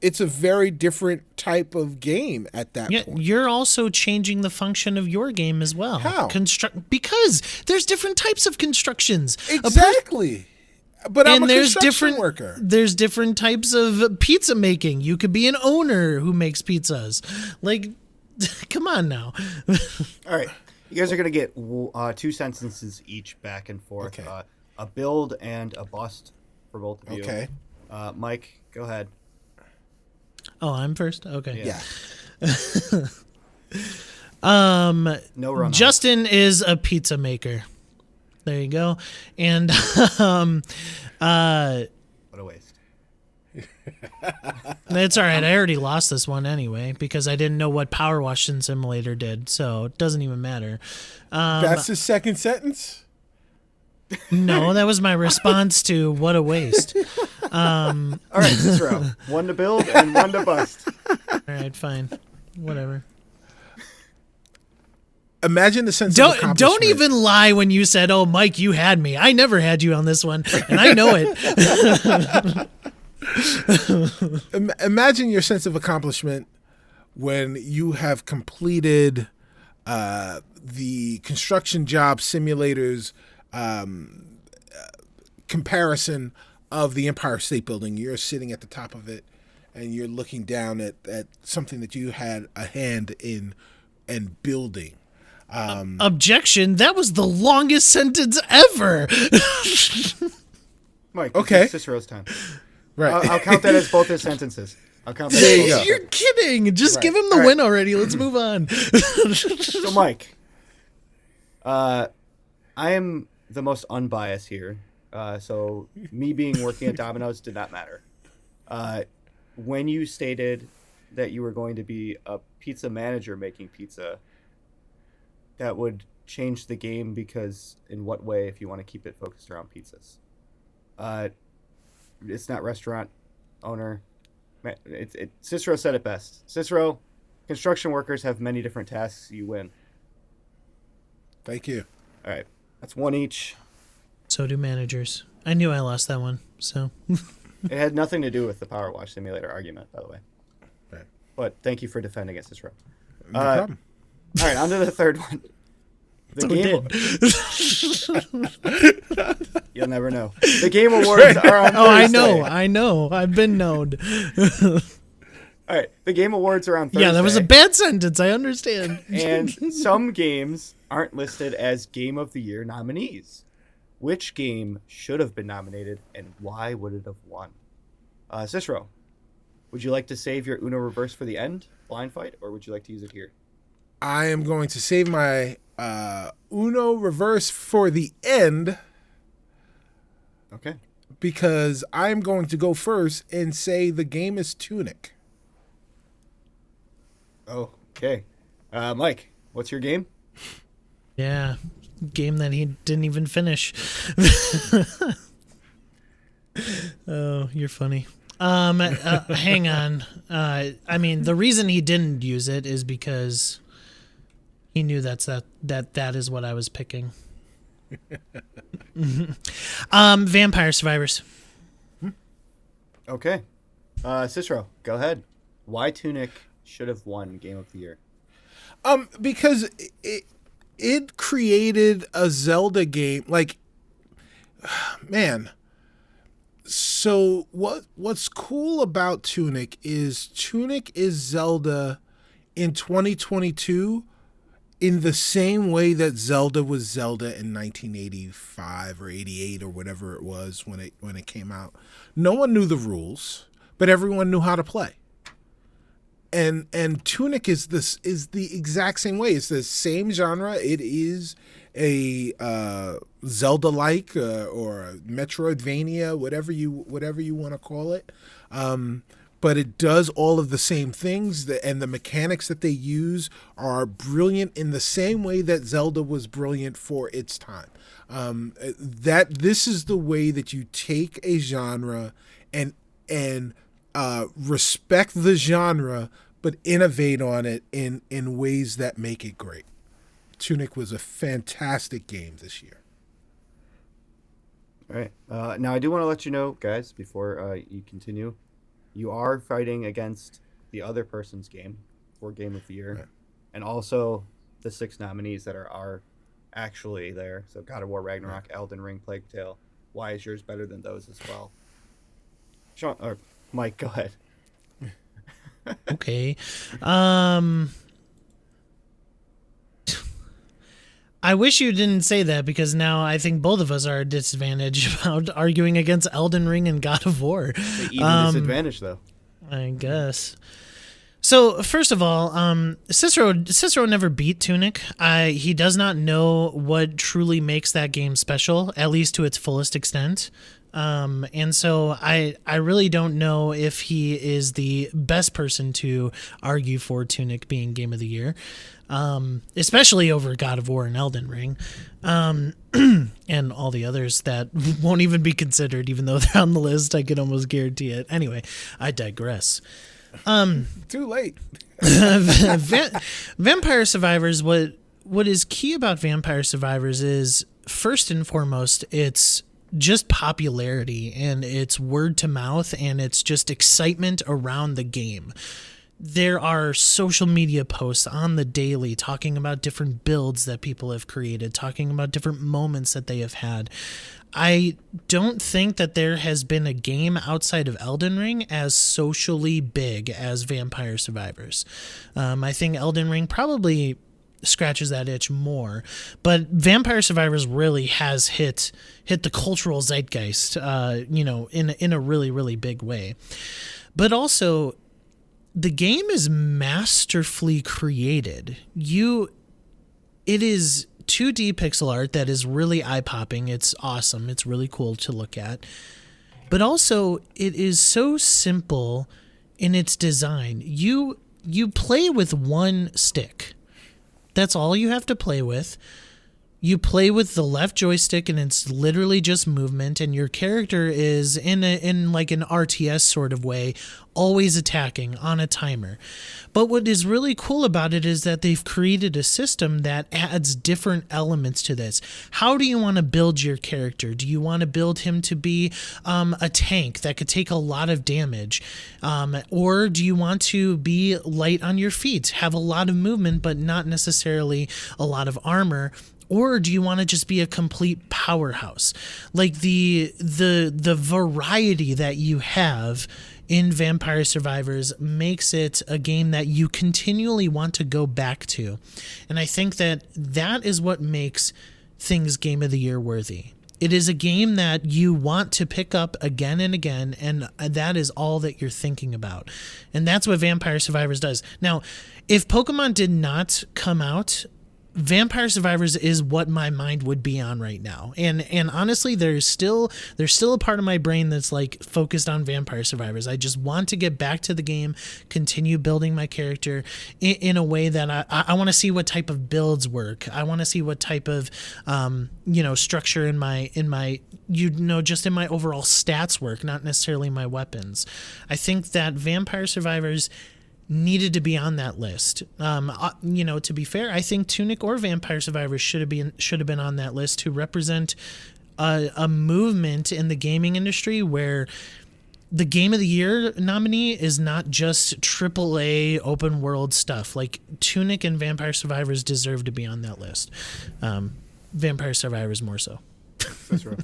B: it's a very different type of game at that point.
C: You're also changing the function of your game as well.
B: How?
C: Because there's different types of constructions.
B: Exactly. But I'm a construction worker.
C: There's different types of pizza making. You could be an owner who makes pizzas. Like, come on now.
A: All right. You guys are going to get 2 sentences each back and forth.
B: Okay.
A: A build and a bust for both of you.
B: Okay.
A: Mike, go ahead.
C: Oh, I'm first? Okay.
B: Yeah.
A: No run.
C: Justin is a pizza maker. There you go. And what
A: a waste.
C: It's all right. I already lost this one anyway because I didn't know what Power Washing Simulator did, so it doesn't even matter.
B: That's the second sentence?
C: No, that was my response to what a waste.
A: All right, Cicero. 1 to build and 1 to bust.
C: All right, fine. Whatever.
B: Imagine the sense of accomplishment.
C: Don't even lie when you said, "Oh, Mike, you had me." I never had you on this one, and I know it.
B: Imagine your sense of accomplishment when you have completed the construction job simulators comparison of the Empire State Building. You're sitting at the top of it, and you're looking down at something that you had a hand in and building.
C: Objection! That was the longest sentence ever.
A: Mike,
B: okay.
A: Cicero's time.
B: Right.
A: I'll count that as both his sentences. I'll count that.
B: There you go.
C: You're kidding. Just give him the win already. Let's move on.
A: So, Mike, I am the most unbiased here. So me working at Domino's did not matter. When you stated that you were going to be a pizza manager making pizza, that would change the game, because in what way if you want to keep it focused around pizzas? It's not restaurant owner. Cicero said it best. Cicero, construction workers have many different tasks. You win.
B: Thank you.
A: All right. That's one each.
C: So do managers. I knew I lost that one, so.
A: It had nothing to do with the Power Wash Simulator argument, by the way.
B: Right.
A: But thank you for defending it, Cicero.
B: No problem.
A: All right, on to the third one. The You'll never know. The Game Awards are on Thursday.
C: I know. I've been known.
A: All right, the Game Awards are on Thursday.
C: Yeah, that was a bad sentence. I understand.
A: And some games aren't listed as Game of the Year nominees. Which game should have been nominated, and why would it have won? Cicero, would you like to save your Uno reverse for the end, blind fight, or would you like to use it here?
B: I am going to save my Uno reverse for the end.
A: Okay.
B: Because I'm going to go first and say the game is Tunic.
A: Oh, okay. Mike, what's your game?
C: Yeah, game that he didn't even finish. Oh, you're funny. Hang on. I mean, the reason he didn't use it is because he knew that is what I was picking. Vampire Survivors.
A: Okay. Cicero, go ahead. Why Tunic should have won Game of the Year?
B: Because it created a Zelda game. Like, man. So what's cool about Tunic is Zelda in 2022 in the same way that Zelda was Zelda in 1985 or 88 or whatever it was when it came out. No one knew the rules, but everyone knew how to play. And Tunic is the exact same way. It's the same genre. It is a Zelda-like or a Metroidvania, whatever you want to call it. But it does all of the same things, and the mechanics that they use are brilliant in the same way that Zelda was brilliant for its time. This is the way that you take a genre and respect the genre, but innovate on it in ways that make it great. Tunic was a fantastic game this year.
A: All right. Now, I do want to let you know, guys, before you continue, you are fighting against the other person's game for Game of the Year, right, and also the 6 nominees that are actually there. So God of War, Ragnarok, right, Elden Ring, Plague Tale. Why is yours better than those as well? Sean, or Mike, go ahead.
C: Okay. I wish you didn't say that, because now I think both of us are at a disadvantage about arguing against Elden Ring and God of War.
A: It's an even disadvantage, though.
C: I guess. So, first of all, Cicero never beat Tunic. He does not know what truly makes that game special, at least to its fullest extent. And so I really don't know if he is the best person to argue for Tunic being Game of the Year, especially over God of War and Elden Ring, and all the others that won't even be considered, even though they're on the list. I can almost guarantee it. Anyway, I digress.
B: Too late.
C: Vampire Survivors, what is key about Vampire Survivors is, first and foremost, it's just popularity, and it's word to mouth, and it's just excitement around the game. There are social media posts on the daily talking about different builds that people have created, talking about different moments that they have had. I don't think that there has been a game outside of Elden Ring as socially big as Vampire Survivors. I think Elden Ring probably scratches that itch more, but Vampire Survivors really has hit the cultural zeitgeist, in a really, really big way. But also, the game is masterfully created. It is 2D pixel art that is really eye-popping. It's awesome. It's really cool to look at. But also, it is so simple in its design. You play with one stick. That's all you have to play with. You play with the left joystick and it's literally just movement, and your character is in like an RTS sort of way, always attacking on a timer. But what is really cool about it is that they've created a system that adds different elements to this. How do you want to build your character? Do you want to build him to be a tank that could take a lot of damage? Or do you want to be light on your feet, have a lot of movement, but not necessarily a lot of armor? Or do you want to just be a complete powerhouse? Like the variety that you have in Vampire Survivors makes it a game that you continually want to go back to. And I think that is what makes things Game of the Year worthy. It is a game that you want to pick up again and again, and that is all that you're thinking about. And that's what Vampire Survivors does. Now, if Pokemon did not come out, Vampire Survivors is what my mind would be on right now. And honestly, there's still a part of my brain that's like focused on Vampire Survivors. I just want to get back to the game, continue building my character in a way that I want to see what type of builds work. I want to see what type of structure in my just in my overall stats work, not necessarily my weapons. I think that Vampire Survivors needed to be on that list. To be fair, I think Tunic or Vampire Survivors should have been on that list to represent a movement in the gaming industry where the Game of the Year nominee is not just AAA open world stuff. Like Tunic and Vampire Survivors deserve to be on that list. Vampire Survivors more so.
B: That's right.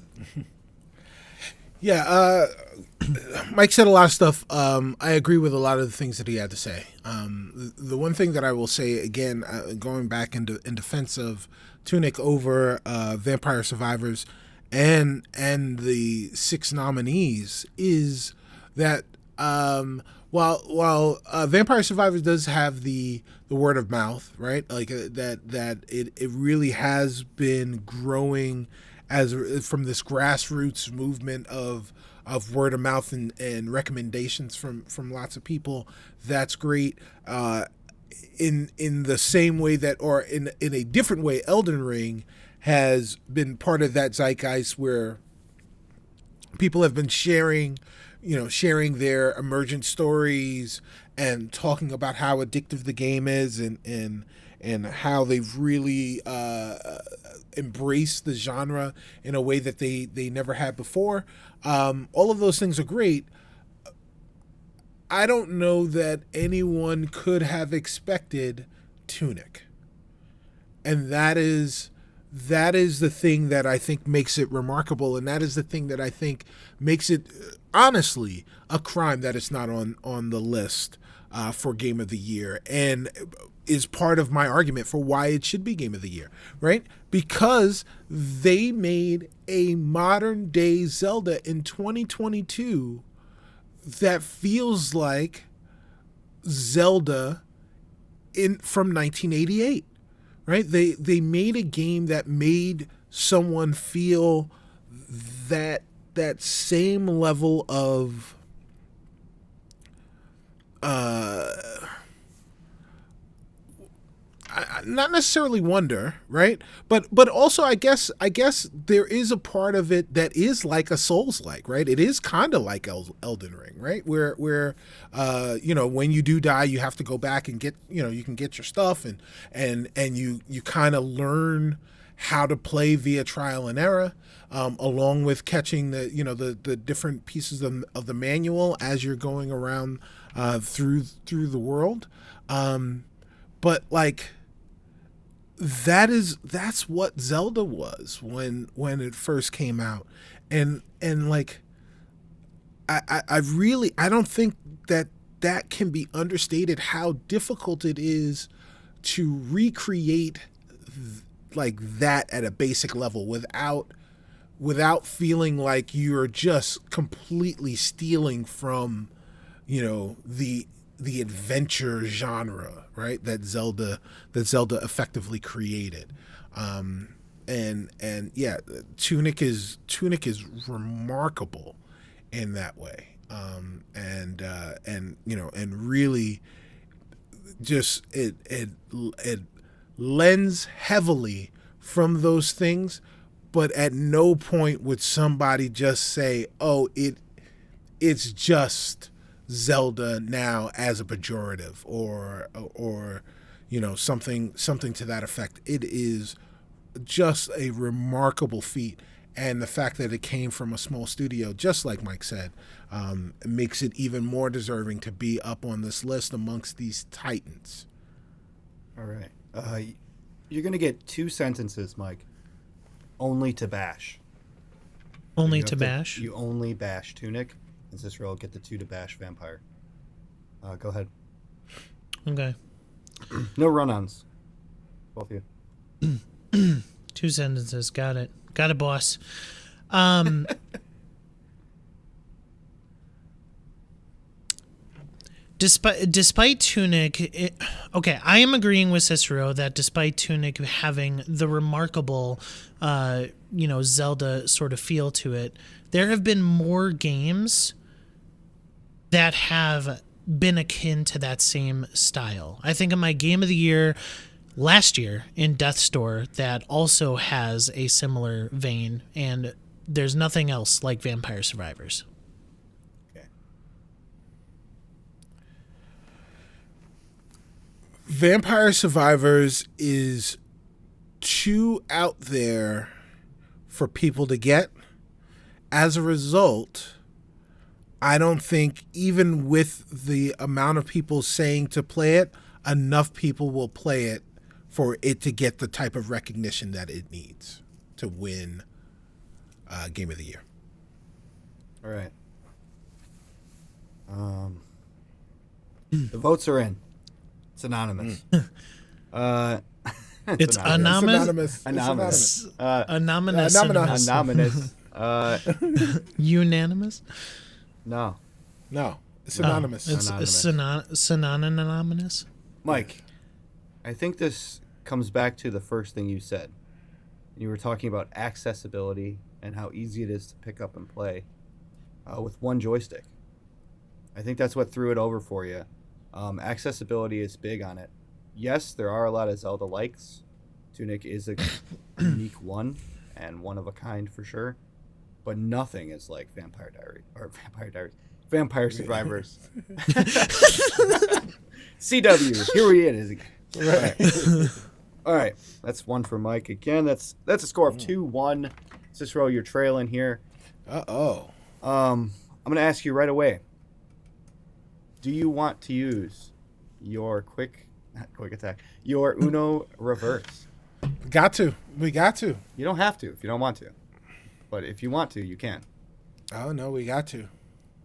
B: Yeah, Mike said a lot of stuff. I agree with a lot of the things that he had to say. The one thing that I will say, again, going back in defense of Tunic over Vampire Survivors and the 6 nominees, is that while Vampire Survivors does have the word of mouth, right? Like that it really has been growing from this grassroots movement of word of mouth and recommendations from lots of people. That's great. In the same way that, or in a different way, Elden Ring has been part of that zeitgeist where people have been sharing their emergent stories and talking about how addictive the game is and how they've really embraced the genre in a way that they never had before. All of those things are great. I don't know that anyone could have expected Tunic. And that is the thing that I think makes it remarkable, and that is the thing that I think makes it, honestly, a crime that it's not on the list for Game of the Year, and is part of my argument for why it should be Game of the Year, right? Because they made a modern day Zelda in 2022 that feels like Zelda from 1988, right? They made a game that made someone feel that same level of not necessarily wonder, right? But also I guess there is a part of it that is like a Souls-like, right? It is kind of like Elden Ring, right? Where when you do die, you have to go back and get, you can get your stuff and you kind of learn how to play via trial and error, along with catching the different pieces of the manual as you're going around through the world. But like, that's what Zelda was when it first came out, and like I don't think that can be understated, how difficult it is to recreate like that at a basic level without feeling like you're just completely stealing from the adventure genre, right? That Zelda effectively created. And yeah, Tunic is remarkable in that way. And really just it lends heavily from those things, but at no point would somebody just say, "Oh, it's just Zelda now," as a pejorative or something to that effect. It is just a remarkable feat, and the fact that it came from a small studio, just like Mike said, makes it even more deserving to be up on this list amongst these titans.
A: All right. You're going to get 2 sentences, Mike. Only to bash.
C: Only to bash?
A: You only bash Tunic, and Cicero will get the 2 to bash Vampire. Go ahead.
C: Okay.
A: No run-ons. Both of you.
C: 2 sentences. Got it, boss. Despite Tunic, I am agreeing with Cicero that despite Tunic having the remarkable, Zelda sort of feel to it, there have been more games that have been akin to that same style. I think of my game of the year last year in Death's Door that also has a similar vein, and there's nothing else like Vampire Survivors.
A: Okay.
B: Vampire Survivors is too out there for people to get. As a result, I don't think, even with the amount of people saying to play it, enough people will play it for it to get the type of recognition that it needs to win Game of the Year.
A: All right. The votes are in. It's anonymous.
C: It's anonymous.
B: Anonymous.
C: Anonymous.
A: Anonymous.
C: Unanimous.
B: No, it's anonymous.
C: It's synonymous.
A: Mike, I think this comes back to the first thing you said. You were talking about accessibility and how easy it is to pick up and play with one joystick. I think that's what threw it over for you. Accessibility is big on it. Yes, there are a lot of Zelda likes. Tunic is a unique one and one of a kind for sure. But nothing is like Vampire Survivors. CW, here he is again. Right. All right, that's 1 for Mike again. That's a score of 2-1. Cicero, you're trailing here.
B: Uh-oh.
A: I'm going to ask you right away. Do you want to use your your Uno reverse?
B: We got to.
A: You don't have to if you don't want to. But if you want to, you can.
B: Oh, no, we got to.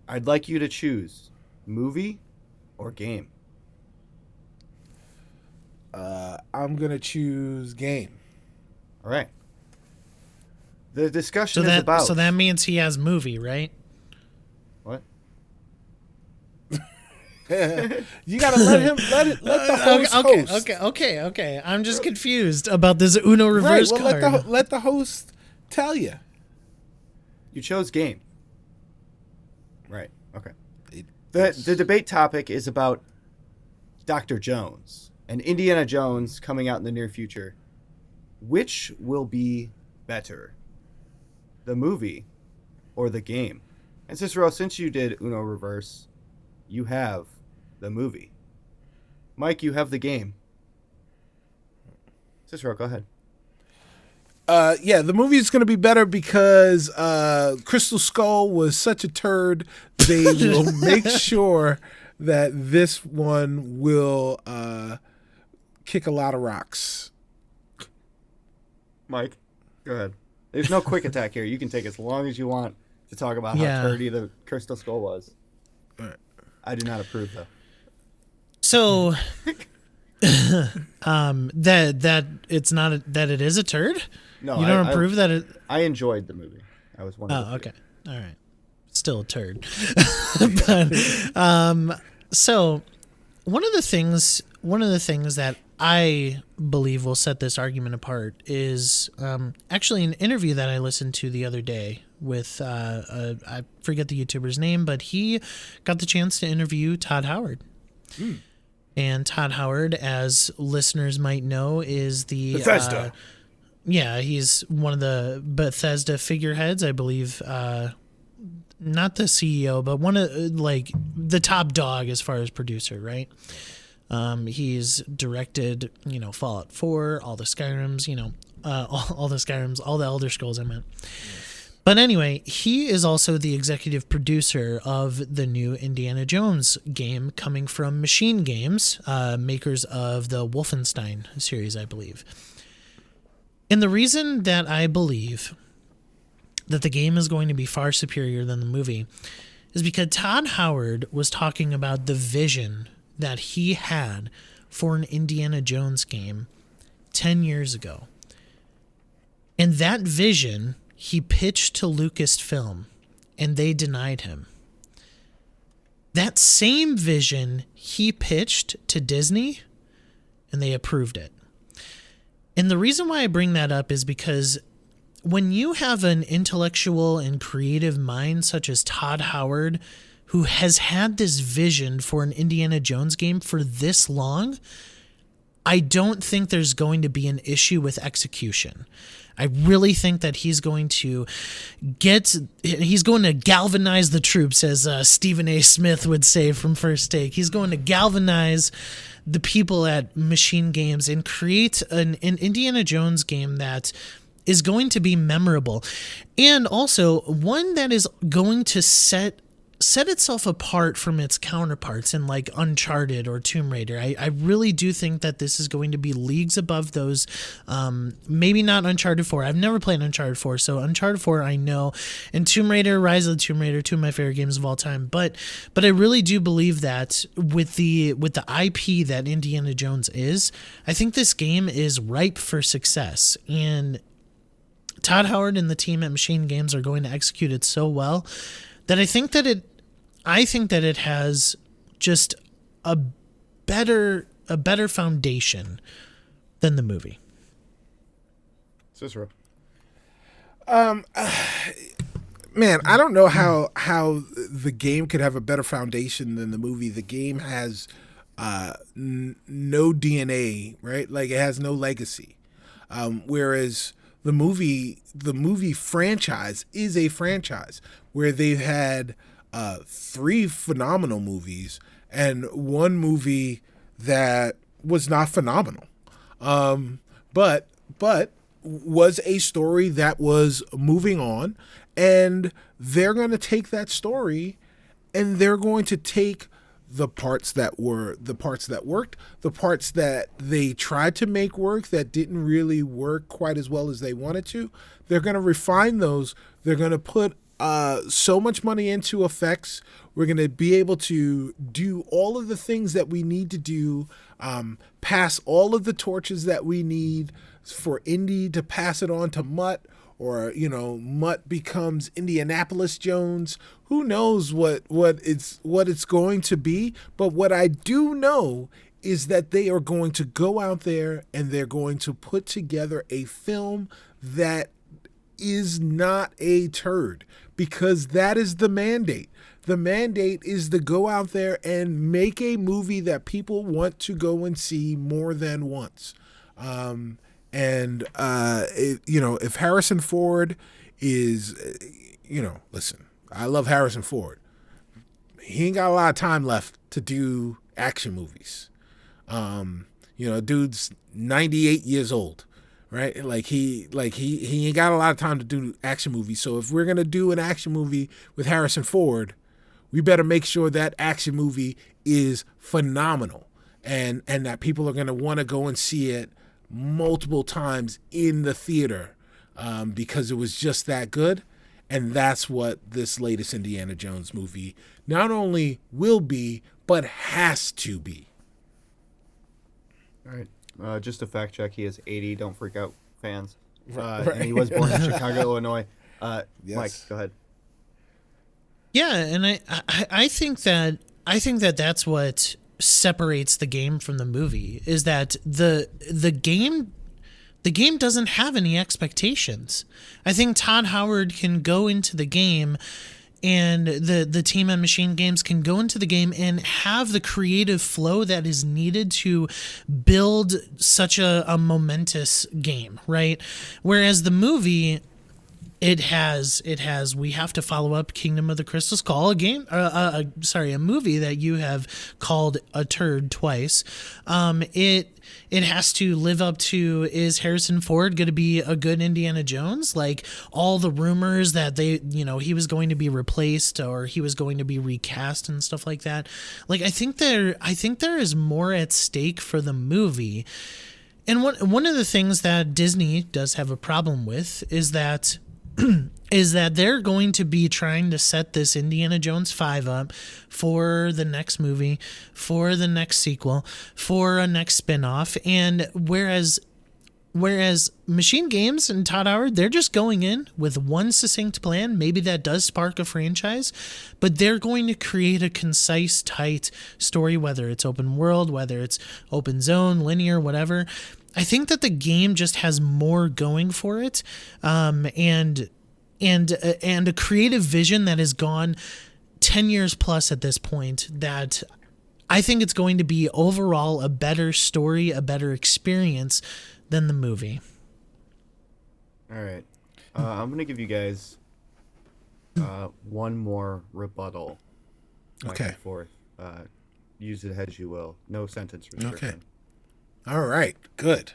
A: I'd like you to choose movie or game.
B: I'm going to choose game.
A: All right. The discussion is about...
C: So that means he has movie, right?
A: What?
B: You got to let the host host.
C: Okay. I'm just confused about this Uno reverse card.
B: Let the host tell you.
A: You chose game. Right. Okay. The debate topic is about Dr. Jones and Indiana Jones coming out in the near future. Which will be better? The movie or the game? And Cicero, since you did Uno reverse, you have the movie. Mike, you have the game. Cicero, go ahead.
B: Yeah, the movie is going to be better because Crystal Skull was such a turd. They will make sure that this one will kick a lot of rocks.
A: Mike, go ahead. There's no quick attack here. You can take as long as you want to talk about how turdy the Crystal Skull was.
B: All right.
A: I do not approve, though.
C: So, that it's not that it is a turd.
A: No,
C: you don't approve that it.
A: I enjoyed the movie. I was one of the
C: okay, all right, still a turd. But so one of the things that I believe will set this argument apart is actually an interview that I listened to the other day with I forget the YouTuber's name, but he got the chance to interview Todd Howard. And Todd Howard, as listeners might know, is the
A: Bethesda.
C: Yeah, he's one of the Bethesda figureheads, I believe. Not the CEO, but one of like the top dog as far as producer, right? He's directed, Fallout 4, all the Skyrims, all the Skyrims, all the Elder Scrolls, I meant. But anyway, he is also the executive producer of the new Indiana Jones game coming from Machine Games, makers of the Wolfenstein series, I believe. And the reason that I believe that the game is going to be far superior than the movie is because Todd Howard was talking about the vision that he had for an Indiana Jones game 10 years ago. And that vision he pitched to Lucasfilm, and they denied him. That same vision he pitched to Disney, and they approved it. And the reason why I bring that up is because when you have an intellectual and creative mind such as Todd Howard, who has had this vision for an Indiana Jones game for this long, I don't think there's going to be an issue with execution. I really think that he's going to galvanize the troops, as Stephen A. Smith would say from First Take. He's going to galvanize the people at Machine Games and create an Indiana Jones game that is going to be memorable, and also one that is going to set itself apart from its counterparts in like Uncharted or Tomb Raider. I really do think that this is going to be leagues above those. Maybe not Uncharted 4. I've never played Uncharted 4, so Uncharted 4 I know, and Tomb Raider, Rise of the Tomb Raider, two of my favorite games of all time. But I really do believe that with the IP that Indiana Jones is, I think this game is ripe for success, and Todd Howard and the team at Machine Games are going to execute it so well that I think that it has just a better foundation than the movie.
A: Cicero.
B: Man, I don't know how the game could have a better foundation than the movie. The game has no DNA, right? Like, it has no legacy. Whereas the movie franchise is a franchise where they've had 3 phenomenal movies and 1 movie that was not phenomenal, but was a story that was moving on, and they're going to take that story and they're going to take the parts that worked, the parts that they tried to make work that didn't really work quite as well as they wanted to. They're going to refine those. They're going to put so much money into effects. We're going to be able to do all of the things that we need to do, pass all of the torches that we need for Indy to pass it on to Mutt, or, Mutt becomes Indianapolis Jones. Who knows what it's going to be? But what I do know is that they are going to go out there and they're going to put together a film that is not a turd, because that is the mandate. The mandate is to go out there and make a movie that people want to go and see more than once. If Harrison Ford is, listen, I love Harrison Ford. He ain't got a lot of time left to do action movies. Dude's 98 years old, right? He ain't got a lot of time to do action movies. So if we're going to do an action movie with Harrison Ford, we better make sure that action movie is phenomenal and that people are going to want to go and see it multiple times in the theater, because it was just that good. And that's what this latest Indiana Jones movie not only will be, but has to be.
A: All right. Just a fact check. He is 80. Don't freak out, fans. And he was born in Chicago, Illinois. Yes. Mike, go ahead.
C: Yeah, and I think that that's what separates the game from the movie, is that the game doesn't have any expectations. I think Todd Howard can go into the game the team at Machine Games can go into the game and have the creative flow that is needed to build such a momentous game, right? Whereas the movie, it has we have to follow up Kingdom of the Crystal Skull, a movie that you have called a turd twice. It has to live up to, is Harrison Ford going to be a good Indiana Jones? Like, all the rumors that he was going to be replaced or he was going to be recast and stuff like that. Like, I think there is more at stake for the movie. And one of the things that Disney does have a problem with is that they're going to be trying to set this Indiana Jones 5 up for the next movie, for the next sequel, for a next spin-off. And whereas Machine Games and Todd Howard, they're just going in with one succinct plan. Maybe that does spark a franchise, but they're going to create a concise, tight story, whether it's open world, whether it's open zone, linear, whatever. I think that the game just has more going for it, and a creative vision that has gone 10 years plus at this point, that I think it's going to be overall a better story, a better experience than the movie.
A: All right. I'm going to give you guys one more rebuttal. Back and forth. Use it as you will. No sentence restriction.
B: Okay. All right. Good.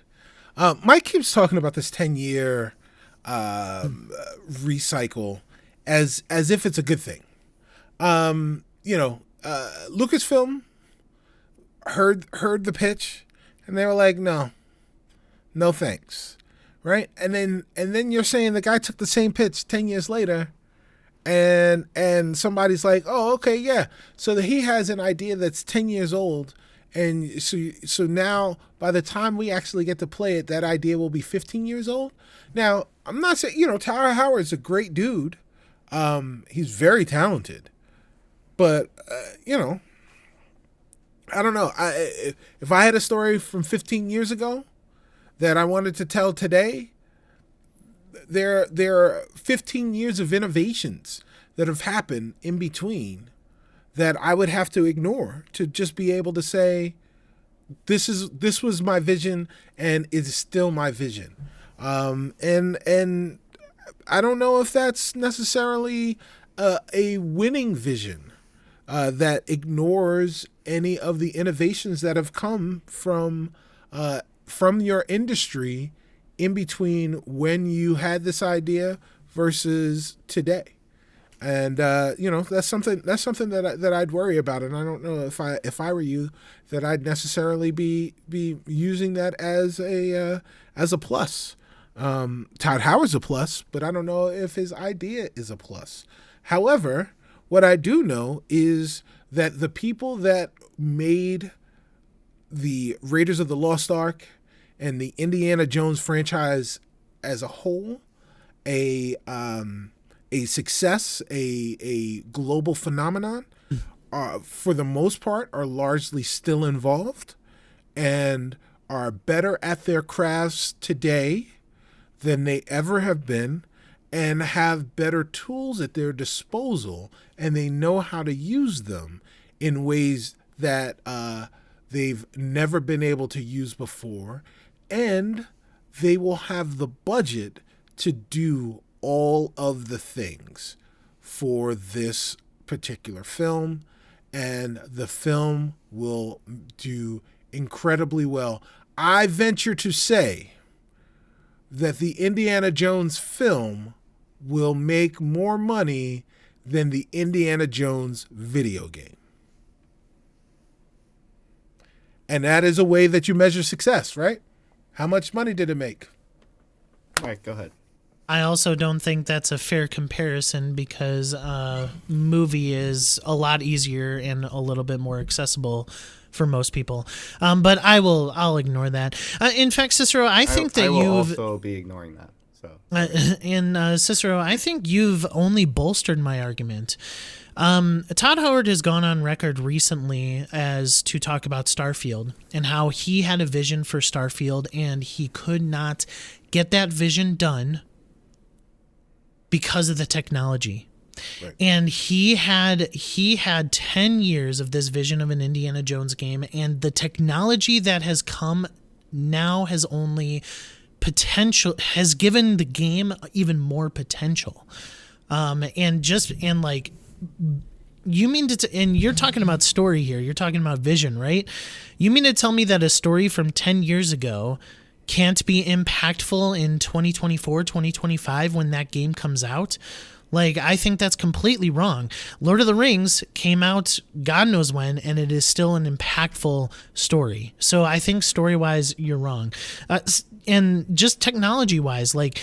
B: Mike keeps talking about this 10-year recycle as if it's a good thing. Lucasfilm heard the pitch and they were like, no thanks, right? And then you're saying the guy took the same pitch 10 years later and somebody's like, oh, okay, yeah, so that he has an idea that's 10 years old, and so now by the time we actually get to play it, that idea will be 15 years old. Now, I'm not saying, Todd Howard's a great dude. He's very talented. But, I don't know. If I had a story from 15 years ago that I wanted to tell today, there are 15 years of innovations that have happened in between that I would have to ignore to just be able to say, this was my vision and it is still my vision. And I don't know if that's necessarily a winning vision that ignores any of the innovations that have come from your industry in between when you had this idea versus today. And that's something that I'd worry about, and I don't know if I were you that I'd necessarily be using that as a plus. Todd Howard's a plus, but I don't know if his idea is a plus. However, what I do know is that the people that made the Raiders of the Lost Ark and the Indiana Jones franchise as a whole a success, a global phenomenon, for the most part, are largely still involved and are better at their crafts today than they ever have been, and have better tools at their disposal, and they know how to use them in ways that they've never been able to use before, and they will have the budget to do all of the things for this particular film, and the film will do incredibly well. I venture to say that the Indiana Jones film will make more money than the Indiana Jones video game. And that is a way that you measure success, right? How much money did it make?
A: All right, go ahead.
C: I also don't think that's a fair comparison, because movie is a lot easier and a little bit more accessible for most people. But I'll ignore that. In fact, Cicero, I think that
A: I will
C: you've
A: also be ignoring that. So.
C: And Cicero, I think you've only bolstered my argument. Todd Howard has gone on record recently as to talk about Starfield and how he had a vision for Starfield and he could not get that vision done because of the technology,
B: Right.
C: And he had 10 years of this vision of an Indiana Jones game, and the technology that has come now has only potential, has given the game even more potential. And like, you mean to, and you're talking about story here, you're talking about vision, right? You mean to tell me that a story from 10 years ago can't be impactful in 2024, 2025 when that game comes out? Like, I think that's completely wrong. Lord of the Rings came out God knows when, and it is still an impactful story. So I think story-wise, you're wrong. And just technology-wise, like,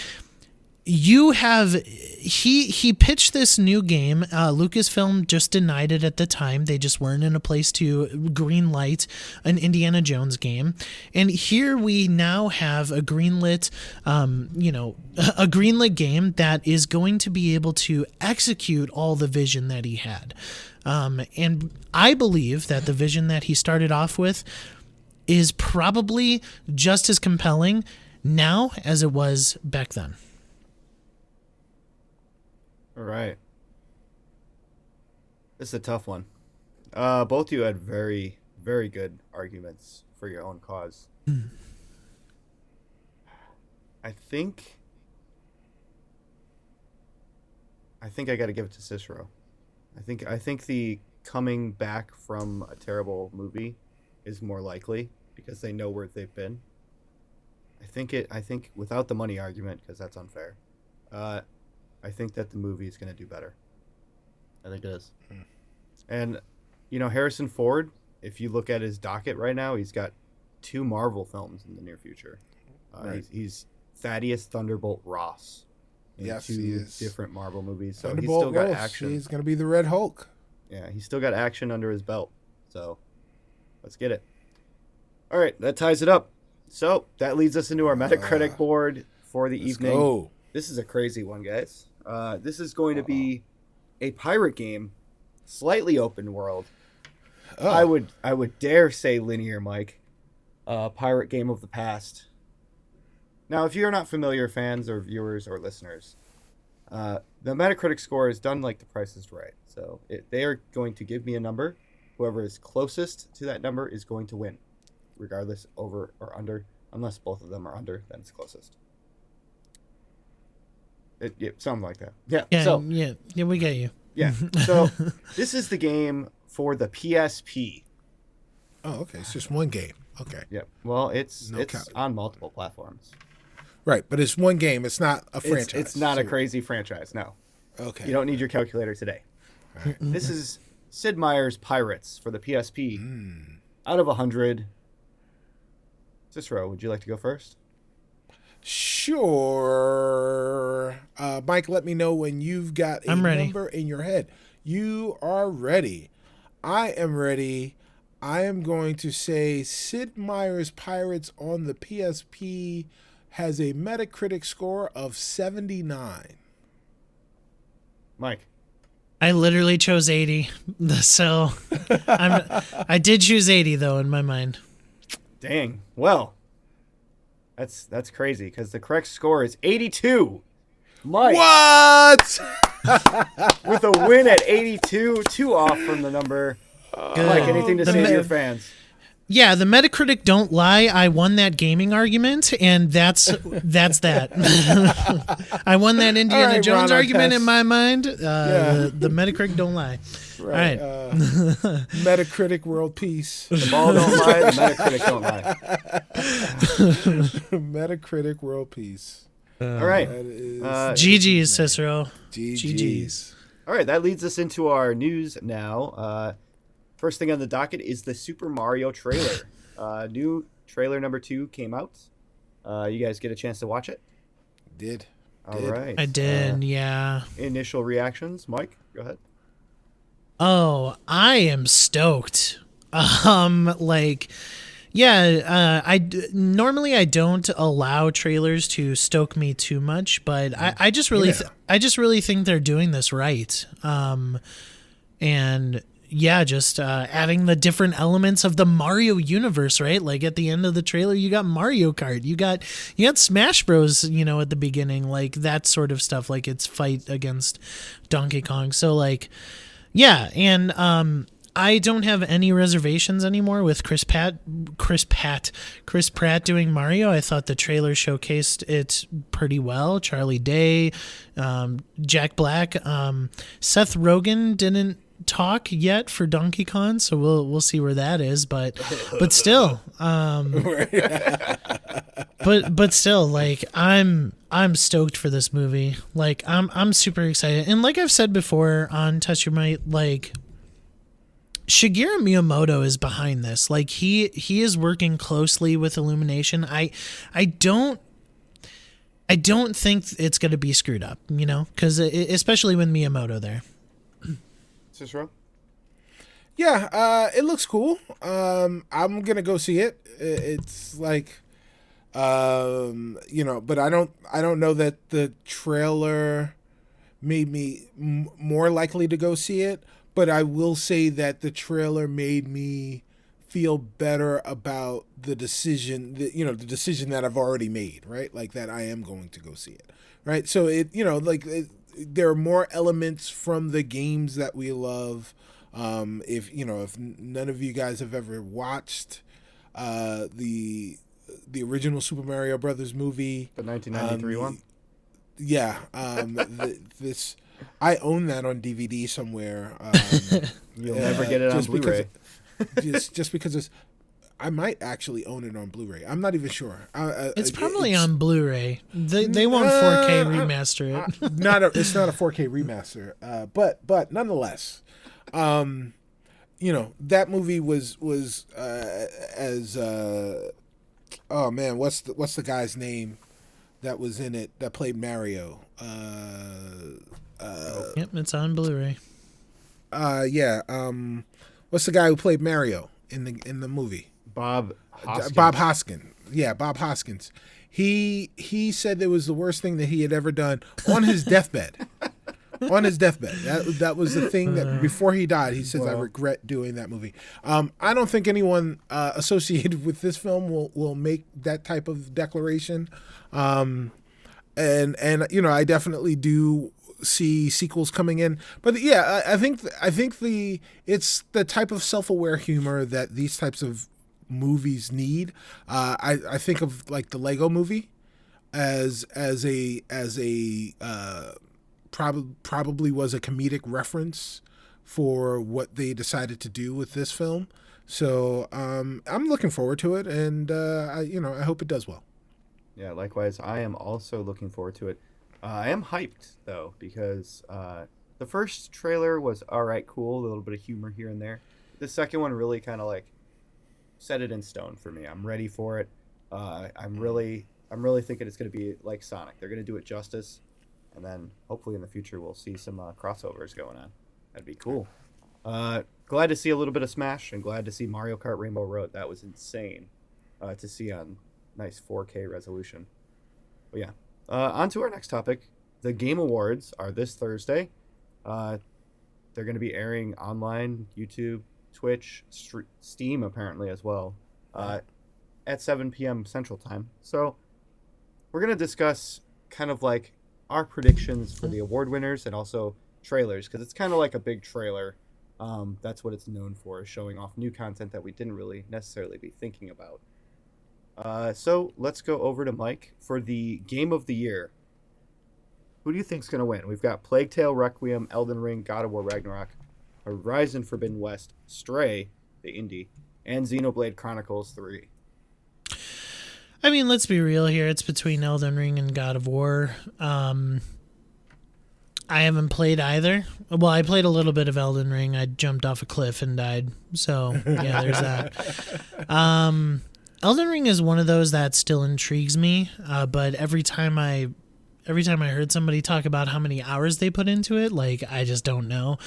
C: you have, he pitched this new game. Lucasfilm just denied it at the time. They just weren't in a place to green light an Indiana Jones game. And here we now have a greenlit, a greenlit game that is going to be able to execute all the vision that he had. And I believe that the vision that he started off with is probably just as compelling now as it was back then.
A: All right. This is a tough one. Both of you had very, very good arguments for your own cause. I think I got to give it to Cicero. I think the coming back from a terrible movie is more likely because they know where they've been. I think without the money argument, because that's unfair. I think that the movie is going to do better. I think it is. And, Harrison Ford, if you look at his docket right now, he's got 2 Marvel films in the near future.
B: Right.
A: He's Thaddeus Thunderbolt Ross in
B: Yes,
A: 2
B: he is.
A: different Marvel movies. So
B: Thunderbolt
A: he's still got
B: Ross.
A: action.
B: He's going to be the Red Hulk.
A: Yeah, he's still got action under his belt. So let's get it. All right, that ties it up. So that leads us into our Metacritic board for the evening.
B: Go.
A: This is a crazy one, guys. This is going to be a pirate game, slightly open world.
B: Oh.
A: I would dare say linear, Mike. Pirate game of the past. Now, if you're not familiar, fans or viewers or listeners, the Metacritic score is done like The Price is Right. So they are going to give me a number. Whoever is closest to that number is going to win, regardless over or under. Unless both of them are under, then it's closest. Something like that. Yeah.
C: Yeah, we get you.
A: Yeah. So this is the game for the PSP.
B: Oh, okay. It's just one game. Okay.
A: Yep. Well, it's
B: count.
A: on multiple platforms.
B: Right, but it's one game. It's not a franchise.
A: It's not a crazy franchise. No.
B: Okay.
A: You don't need your calculator today.
B: Right.
A: This is Sid Meier's Pirates for the PSP. Out of 100. Cicero, would you like to go first?
B: Sure. Mike, let me know when you've got a number in your head. You are ready. I am ready. I am going to say Sid Meier's Pirates on the PSP has a Metacritic score of 79.
A: Mike.
C: I literally chose 80. So I did choose 80 though in my mind.
A: Dang. Well, that's crazy because the correct score is 82. Mike.
B: What?
A: With a win at 82, 2 off from the number.
C: Good.
A: Mike, anything to say to your fans?
C: Yeah, the Metacritic don't lie. I won that gaming argument, and that's that. I won that Indiana
B: right,
C: Jones
B: Ron
C: argument
B: Artest.
C: in my mind. The Metacritic don't lie.
B: Right.
C: All right.
B: Metacritic world peace.
A: The ball don't lie, the Metacritic don't lie.
B: Metacritic world peace.
A: All right.
B: That is
C: GG's, Cicero.
B: GG's.
A: All right, that leads us into our news now. First thing on the docket is the Super Mario trailer. New trailer number 2 came out. You guys get a chance to watch it?
B: Did.
A: All right.
C: I did, yeah.
A: Initial reactions, Mike, go ahead.
C: Oh, I am stoked. Normally I don't allow trailers to stoke me too much, but I just really think they're doing this right. And yeah, just adding the different elements of the Mario universe, right? Like at the end of the trailer, you got Mario Kart, you got Smash Bros, at the beginning, like that sort of stuff, like its fight against Donkey Kong. So like, yeah, and I don't have any reservations anymore with Chris Pratt doing Mario. I thought the trailer showcased it pretty well. Charlie Day, Jack Black, Seth Rogen didn't talk yet for Donkey Kong, so we'll see where that is. But still, but still, like I'm stoked for this movie. Like I'm super excited, and like I've said before on Touch Your Might, like Shigeru Miyamoto is behind this. Like he is working closely with Illumination. I don't think it's going to be screwed up, because especially with Miyamoto there.
A: Cicero?
B: Yeah, it looks cool. I'm gonna go see it. It's like, but I don't know that the trailer made me more likely to go see it. But I will say that the trailer made me feel better about the decision that I've already made, right? Like that I am going to go see it, right? So there are more elements from the games that we love. If none of you guys have ever watched the original Super Mario Brothers movie,
A: the 1993 one,
B: yeah, this. I own that on DVD somewhere.
A: You'll never get it on Blu-ray.
B: Just because I might actually own it on Blu-ray. I'm not even sure.
C: It's probably on Blu-ray. They won't 4K remaster it.
B: It's not a 4K remaster. But nonetheless, that movie was as oh man, what's the guy's name that was in it that played Mario?
C: Yep, it's on Blu-ray.
B: Yeah. What's the guy who played Mario in the movie?
A: Bob Hoskins.
B: Bob Hoskins. Yeah, Bob Hoskins. He said it was the worst thing that he had ever done on his deathbed. On his deathbed. That was the thing that before he died, he says, I regret doing that movie. I don't think anyone associated with this film will make that type of declaration. And I definitely do see sequels coming in, but yeah, I think it's the type of self-aware humor that these types of movies need. I think of like the Lego Movie as a probably was a comedic reference for what they decided to do with this film. So I'm looking forward to it, and I hope it does well.
A: Yeah, likewise, I am also looking forward to it. I am hyped, though, because the first trailer was all right, cool, a little bit of humor here and there. The second one really kind of like set it in stone for me. I'm ready for it. I'm really thinking it's going to be like Sonic. They're going to do it justice, and then hopefully in the future we'll see some crossovers going on. That'd be cool. Glad to see a little bit of Smash, and glad to see Mario Kart Rainbow Road. That was insane to see on nice 4K resolution. But yeah. On to our next topic. The Game Awards are this Thursday. They're going to be airing online, YouTube, Twitch, Steam apparently as well, at 7 p.m. Central Time. So we're going to discuss kind of like our predictions for the award winners and also trailers, because it's kind of like a big trailer. That's what it's known for, showing off new content that we didn't really necessarily be thinking about. So let's go over to Mike for the Game of the Year. Who do you think's going to win? We've got Plague Tale, Requiem, Elden Ring, God of War Ragnarok, Horizon Forbidden West, Stray, the indie, and Xenoblade Chronicles 3.
C: I mean, let's be real here. It's between Elden Ring and God of War. I haven't played either. Well, I played a little bit of Elden Ring. I jumped off a cliff and died. So, yeah, there's that. Elden Ring is one of those that still intrigues me, but every time I heard somebody talk about how many hours they put into it, like, I just don't know.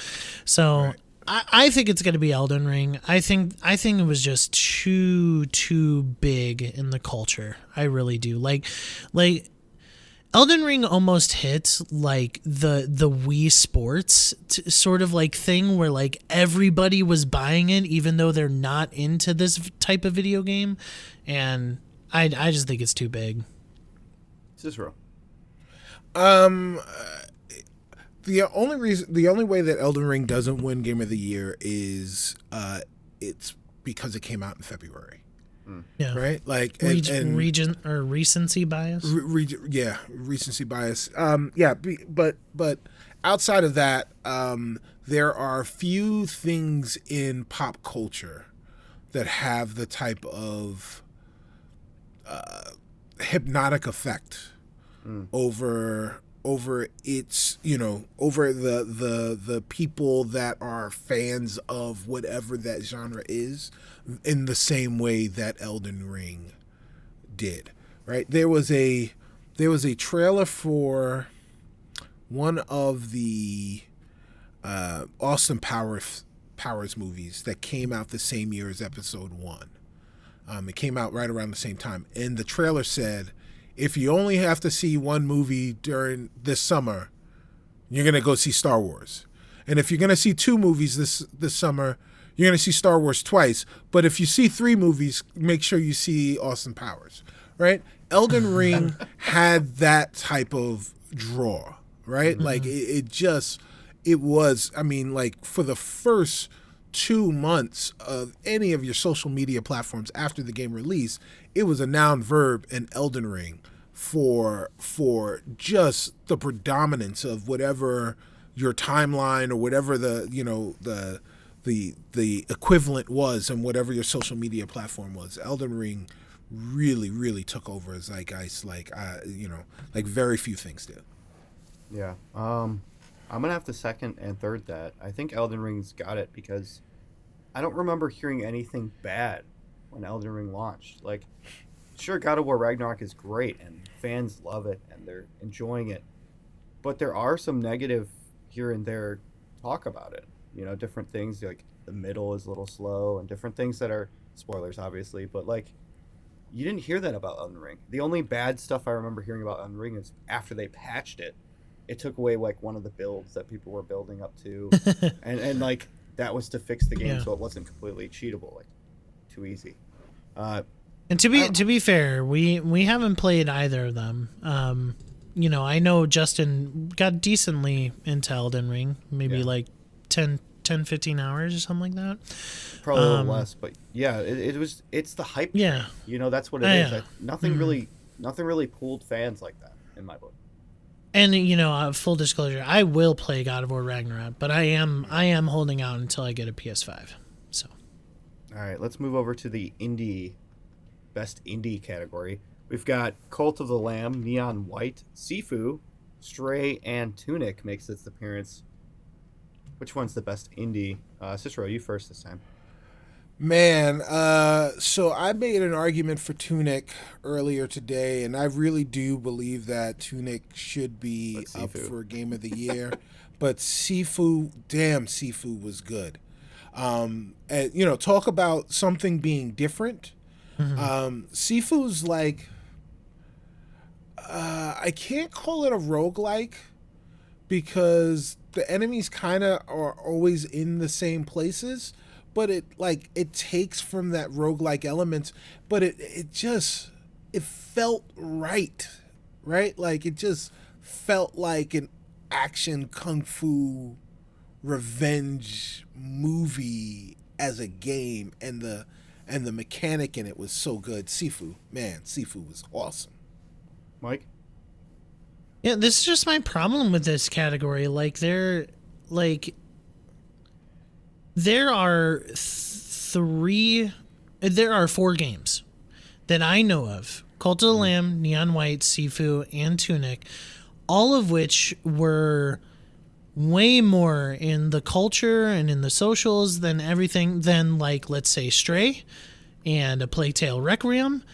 C: So right. I think it's going to be Elden Ring. I think it was just too big in the culture. I really do. Like Elden Ring almost hit like the Wii Sports sort of like thing where like everybody was buying it even though they're not into this type of video game, and I just think it's too big.
A: Cicero.
B: The only way that Elden Ring doesn't win Game of the Year is it's because it came out in February.
C: Yeah.
B: Right? Like
C: region or recency bias.
B: Recency bias. But outside of that, there are few things in pop culture that have the type of hypnotic effect over its, over the people that are fans of whatever that genre is, in the same way that Elden Ring did. Right? There was a trailer for one of the Austin Powers movies that came out the same year as Episode 1. It came out right around the same time, and the trailer said, if you only have to see one movie during this summer, you're going to go see Star Wars. And if you're going to see two movies this summer, you're going to see Star Wars twice. But if you see three movies, make sure you see Austin Powers, right? Elden Ring had that type of draw, right? Mm-hmm. Like it was, I mean, like for the first 2 months of any of your social media platforms after the game release, it was a noun, verb, and Elden Ring for just the predominance of whatever your timeline or whatever the equivalent was and whatever your social media platform was. Elden Ring really, really took over as zeitgeist, like very few things did.
A: Yeah. I'm gonna have to second and third that. I think Elden Ring's got it because I don't remember hearing anything bad when Elden Ring launched. Like, sure, God of War Ragnarok is great and fans love it and they're enjoying it, but there are some negative here and there talk about it. Different things like the middle is a little slow and different things that are spoilers, obviously, but like you didn't hear that about Elden Ring. The only bad stuff I remember hearing about Elden Ring is after they patched it. It took away like one of the builds that people were building up to, and like that was to fix the game so it wasn't completely cheatable, like too easy.
C: And to be fair, we haven't played either of them. I know Justin got decently into Elden Ring, maybe like 10, 15 hours or something like that.
A: Probably a little less, but yeah, it's the hype.
C: Yeah,
A: that's what it is.
C: Yeah.
A: Nothing really pulled fans like that in my book.
C: And full disclosure, I will play God of War Ragnarok, but I am holding out until I get a PS5. So,
A: all right, let's move over to the best indie category. We've got Cult of the Lamb, Neon White, Sifu, Stray, and Tunic makes its appearance. Which one's the best indie? Cicero, you first this time.
B: Man, so I made an argument for Tunic earlier today, and I really do believe that Tunic should be up for Game of the Year. But Sifu was good. And, talk about something being different. Mm-hmm. Sifu's like, I can't call it a roguelike because the enemies kind of are always in the same places. But it takes from that roguelike element, but it felt right? Like it just felt like an action kung fu revenge movie as a game, and the mechanic in it was so good. Sifu was awesome.
A: Mike?
C: Yeah, this is just my problem with this category. There are 4 games that I know of: Cult of the Lamb, Neon White, Sifu, and Tunic, all of which were way more in the culture and in the socials than let's say Stray and A Plague Tale Requiem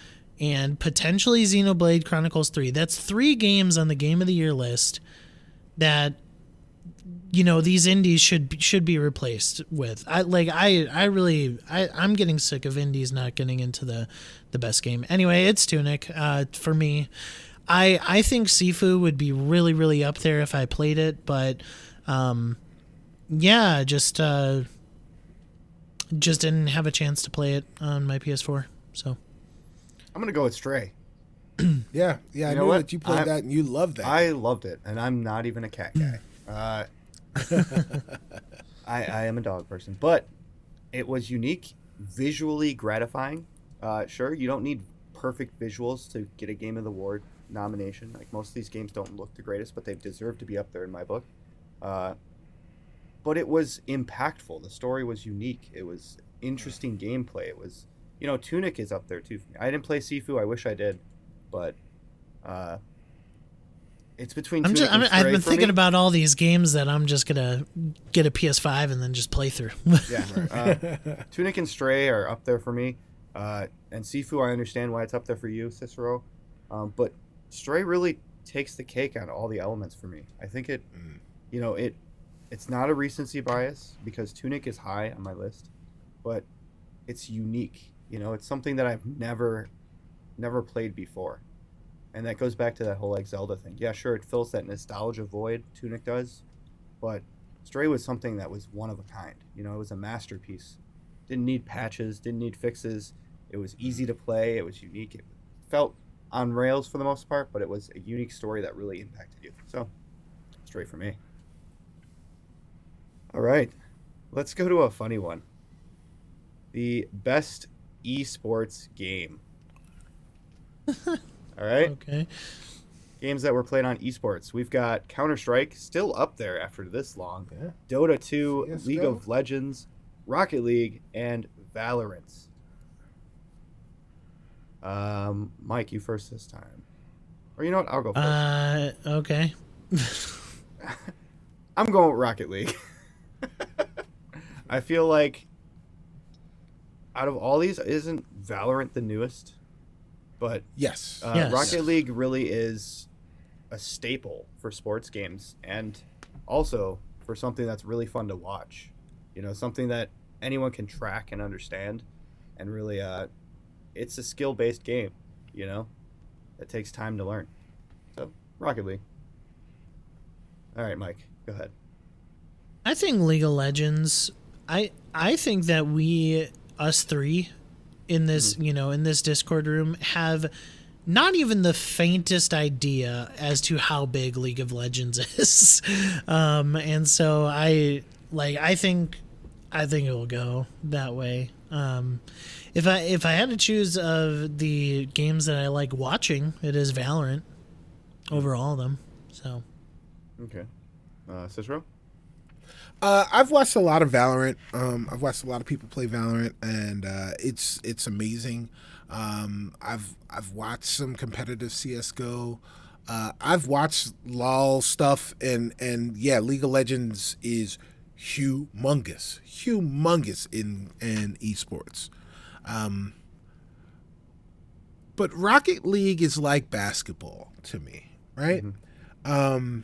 C: and potentially Xenoblade Chronicles 3. That's 3 games on the Game of the Year list that these indies should be replaced with. I'm getting sick of indies not getting into the best game. Anyway, it's Tunic for me. I think Sifu would be really, really up there if I played it, but yeah, just didn't have a chance to play it on my PS4. So
A: I'm gonna go with Stray.
B: Yeah, I know that you played that and you loved that.
A: I loved it, and I'm not even a cat guy. I am a dog person, but it was unique, visually gratifying. Sure, you don't need perfect visuals to get a Game of the Award nomination. Like, most of these games don't look the greatest, but they've deserved to be up there in my book. But it was impactful. The story was unique. It was interesting gameplay. It was, Tunic is up there too for me. I didn't play Sifu. I wish I did, but it's between Tunic and Stray.
C: I've been
A: for
C: thinking
A: me.
C: about all these games that I'm just gonna get a PS5 and then just play through.
A: Yeah, Tunic and Stray are up there for me, and Sifu, I understand why it's up there for you, Cicero, but Stray really takes the cake on all the elements for me. I think it's not a recency bias because Tunic is high on my list, but it's unique. It's something that I've never played before, and that goes back to that whole Zelda thing. Yeah, sure, it fills that nostalgia void, Tunic does, but Stray was something that was one of a kind. It was a masterpiece. Didn't need patches, didn't need fixes. It was easy to play. It was unique. It felt on rails for the most part, but it was a unique story that really impacted you. So, Stray for me. All right, let's go to a funny one. The best esports game. All right.
C: Okay.
A: Games that were played on esports. We've got Counter-Strike, still up there after this long.
B: Yeah.
A: Dota 2,
B: CS:GO.
A: League of Legends, Rocket League, and Valorant. Mike, you first this time. Or you know what? I'll go first.
C: Okay.
A: I'm going with Rocket League. I feel like out of all these, isn't Valorant the newest? But
B: Yes.
C: Yes.
A: Rocket League really is a staple for sports games, and also for something that's really fun to watch. Something that anyone can track and understand, and really, it's a skill-based game. That takes time to learn. So, Rocket League. All right, Mike, go ahead.
C: I think League of Legends. I think that us three, in this in this Discord room, have not even the faintest idea as to how big League of Legends is, and so I think it will go that way. If I had to choose of the games that I like watching, it is Valorant over all of them. So
A: Okay. Cicero?
B: I've watched a lot of Valorant. I've watched a lot of people play Valorant, and it's amazing. I've watched some competitive CS:GO. I've watched LOL stuff, and yeah, League of Legends is humongous in esports. But Rocket League is like basketball to me, right?
A: Mm-hmm.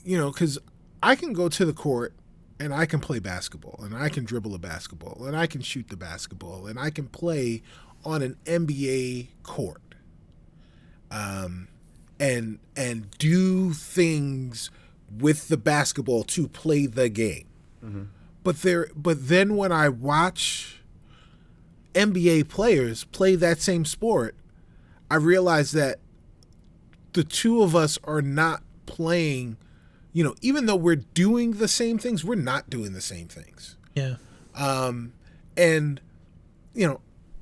B: Because I can go to the court and I can play basketball, and I can dribble a basketball, and I can shoot the basketball, and I can play on an NBA court, and do things with the basketball to play the game.
A: Mm-hmm.
B: But then when I watch NBA players play that same sport, I realize that the two of us are not playing. Even though we're doing the same things, we're not doing the same things.
C: yeah.
B: And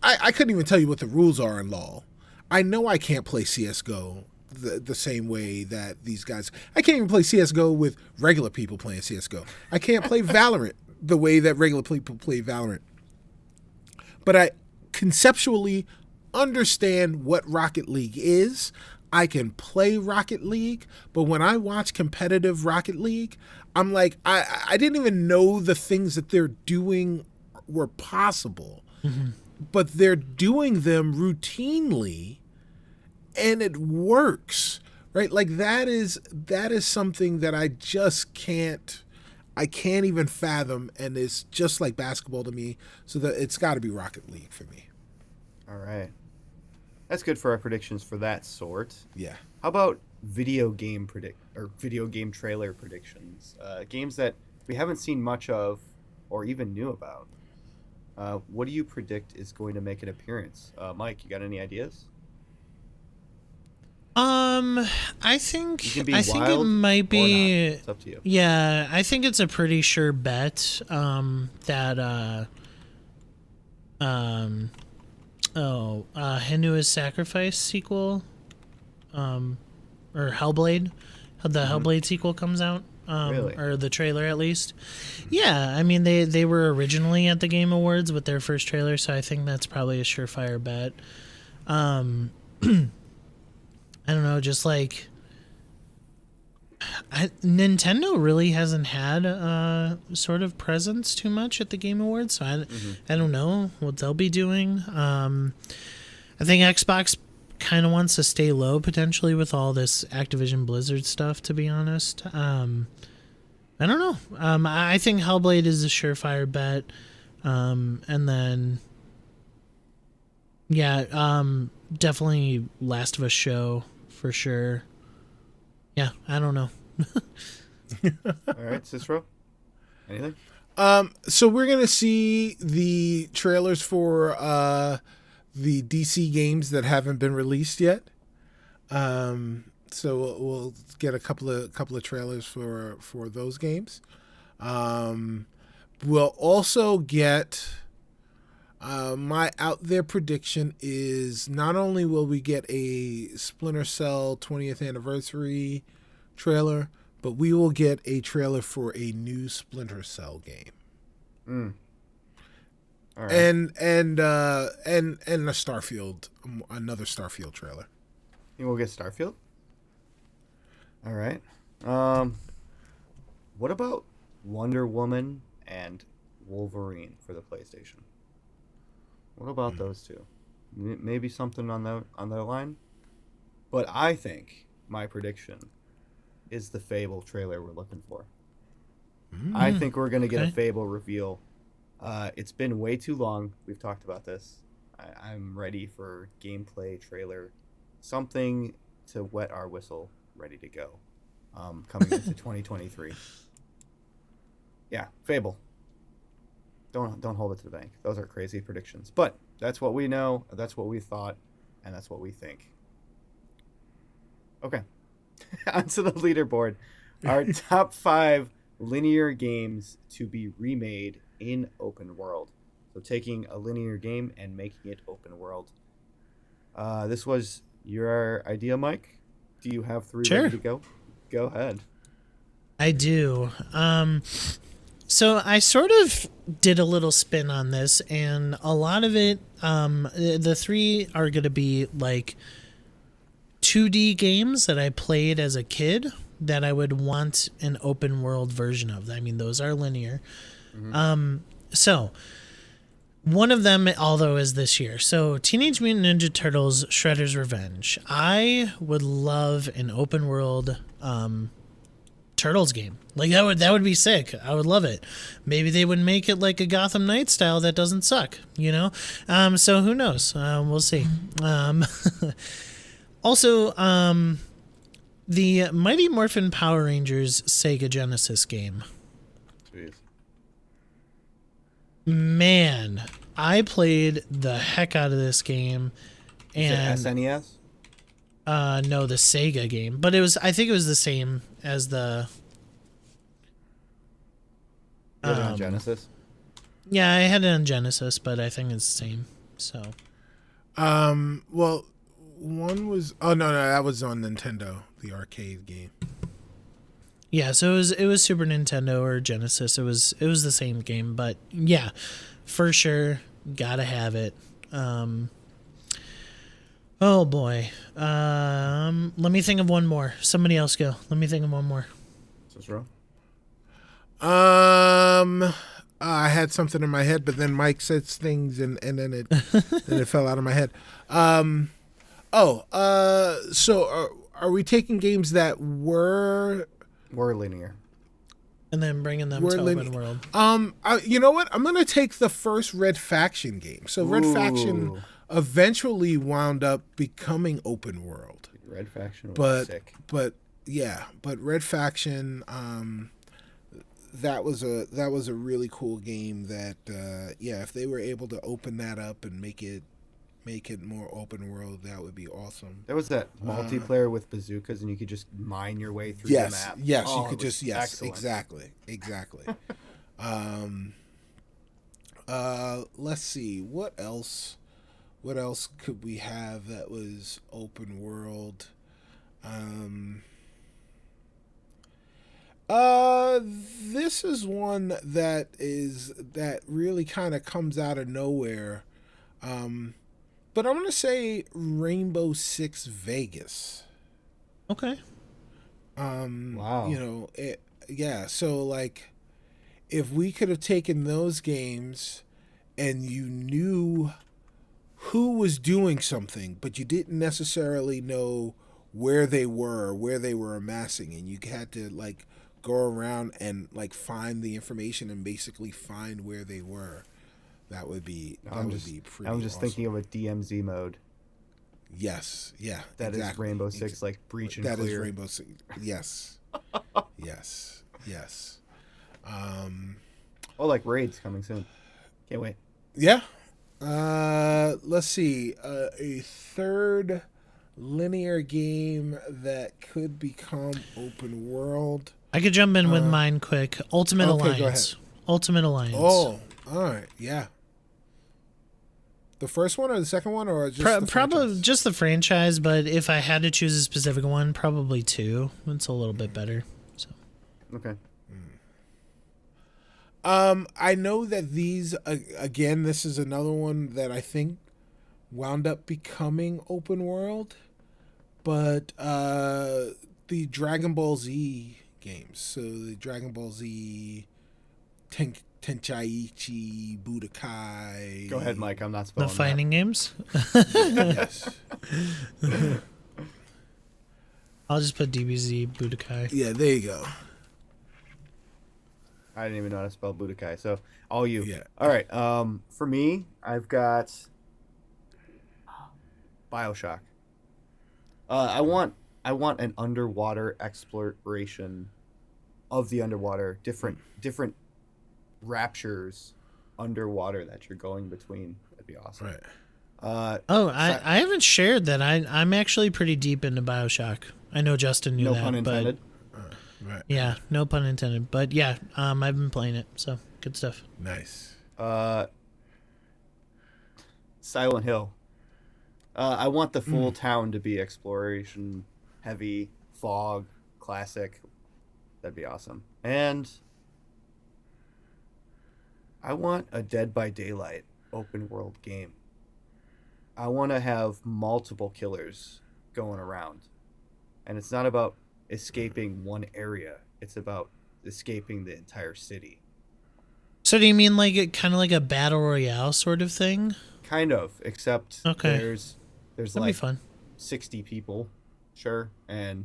B: I couldn't even tell you what the rules are in LoL. I know I can't play CS:GO the same way that these guys. I can't even play CS:GO with regular people playing CS:GO. I can't play Valorant the way that regular people play Valorant. But I conceptually understand what Rocket League is. I can play Rocket League, but when I watch competitive Rocket League, I'm like, I didn't even know the things that they're doing were possible.
C: Mm-hmm.
B: But they're doing them routinely, and it works, right? Like that is something that I can't even fathom, and it's just like basketball to me. So that it's got to be Rocket League for me.
A: All right. That's good for our predictions for that sort.
B: Yeah.
A: How about video game trailer predictions? Games that we haven't seen much of or even knew about. What do you predict is going to make an appearance? Mike, you got any ideas?
C: I think
A: You can be
C: I think it
A: wild
C: might
A: or not.
C: be.
A: It's up to you.
C: Yeah, I think it's a pretty sure bet. That Henua's Sacrifice sequel, or Hellblade, the Hellblade sequel comes out.
A: Really?
C: Or the trailer at least. Yeah, I mean they were originally at the Game Awards with their first trailer, so I think that's probably a surefire bet. I don't know, just like Nintendo really hasn't had a sort of presence too much at the Game Awards, so I don't know what they'll be doing. I think Xbox kind of wants to stay low potentially with all this Activision Blizzard stuff, to be honest. I don't know. I think Hellblade is a surefire bet. And then, yeah, definitely Last of Us show for sure. Yeah, I don't know.
A: All right, Cicero? Anything?
B: So we're gonna see the trailers for the DC games that haven't been released yet. So we'll get a couple of trailers for those games. We'll also get my out there prediction is not only will we get a Splinter Cell 20th anniversary trailer, but we will get a trailer for a new Splinter Cell game.
A: All right.
B: And a Starfield, another Starfield trailer.
A: You will get Starfield? All right. What about Wonder Woman and Wolverine for the PlayStation? What about those two? Maybe something on their line? But I think my prediction is the Fable trailer we're looking for. I think we're going to get a Fable reveal. It's been way too long. We've talked about this. I'm ready for gameplay trailer. Something to wet our whistle, ready to go. Coming into 2023. Yeah, Fable. Don't hold it to the bank. Those are crazy predictions. But that's what we know, that's what we thought, and that's what we think. Okay. Onto the leaderboard. Our top 5 linear games to be remade in open world. So taking a linear game and making it open world. This was your idea, Mike. Do you have 3
C: Sure.
A: ready to go? Go ahead.
C: I do. So I sort of did a little spin on this, and a lot of it, the 3 are going to be like 2D games that I played as a kid that I would want an open world version of. I mean, those are linear. So one of them, although, is this year. So Teenage Mutant Ninja Turtles Shredder's Revenge. I would love an open world Turtles game. Like that would be sick. I would love it. Maybe they would make it like a Gotham Knights style that doesn't suck, you know? So who knows? We'll see. Also, the Mighty Morphin Power Rangers Sega Genesis game.
A: Jeez.
C: Man, I played the heck out of this game. And
A: Is it SNES?
C: no, the Sega game. But I think it was the same as the
A: You had it on Genesis?
C: Yeah, I had it on Genesis, but I think it's the same. So
B: Well, one was no, that was on Nintendo, the arcade game.
C: yeah, so it was Super Nintendo or Genesis. It was the same game, but yeah, for sure, gotta have it. Oh boy. Let me think of one more. Somebody else go. Let me think of one more.
A: Cicero?
B: I had something in my head, but then Mike said things, and then it fell out of my head. So are we taking games that were
A: linear?
C: And then bringing them to open world.
B: You know what? I'm gonna take the first Red Faction game. So Red Faction eventually wound up becoming open world.
A: Red Faction was
B: But
A: sick.
B: but Red Faction, that was a really cool game. That if they were able to open that up and make it more open world, that would be awesome.
A: There was that multiplayer with bazookas, and you could just mine your way through the map.
B: Yes,
A: Oh,
B: you could just
A: excellent.
B: exactly. Let's see what else. What else could we have that was open world? This is one that really kind of comes out of nowhere. But I'm gonna say Rainbow Six Vegas.
C: Okay.
A: Wow.
B: So like, if we could have taken those games, and you knew who was doing something, but you didn't necessarily know where they were amassing, and you had to like go around and like find the information and basically find where they were. That would be pretty.
A: I'm just
B: awesome.
A: thinking of a DMZ mode.
B: Yes, yeah,
A: That is
B: exactly.
A: Rainbow Six, like breach and
B: That is
A: clear.
B: Rainbow Six. Yes, yes.
A: Oh, like raids coming soon. Can't wait.
B: Yeah. Let's see. A third linear game that could become open world.
C: I could jump in with mine quick. Ultimate
B: okay, go
C: Alliance.
B: ahead.
C: Ultimate Alliance.
B: Oh, all right. Yeah. The first one or the second one, or just the
C: Probably
B: franchise?
C: just the franchise, but if I had to choose a specific one, probably 2. It's a little bit better. So
A: Okay.
B: I know that these again. This is another one that I think wound up becoming open world, but the Dragon Ball Z games. So the Dragon Ball Z Tenkaichi Budokai.
A: Go ahead, Mike. I'm not
C: the
A: spelling
C: fighting games.
B: Yes.
C: I'll just put DBZ Budokai.
B: Yeah. There you go.
A: that. I didn't even know how to spell Budokai. So all you.
B: Yeah.
A: All right. For me, I've got BioShock. I want an underwater exploration of the underwater, different raptures underwater that you're going between. That'd be awesome.
B: Right.
C: I haven't shared that. I'm actually pretty deep into BioShock. I know Justin knew
A: No
C: that,
A: pun intended.
B: Right.
C: but yeah, no pun intended. But yeah, I've been playing it, so good stuff.
B: Nice.
A: Silent Hill. I want the full town to be exploration heavy, fog, classic. That'd be awesome. And I want a Dead by Daylight open world game. I want to have multiple killers going around. And it's not about escaping one area. It's about escaping the entire city.
C: So do you mean like kind of like a battle royale sort of thing?
A: Kind of, except
C: Okay.
A: there's
C: That'd be
A: like
C: fun.
A: 60 people, sure, and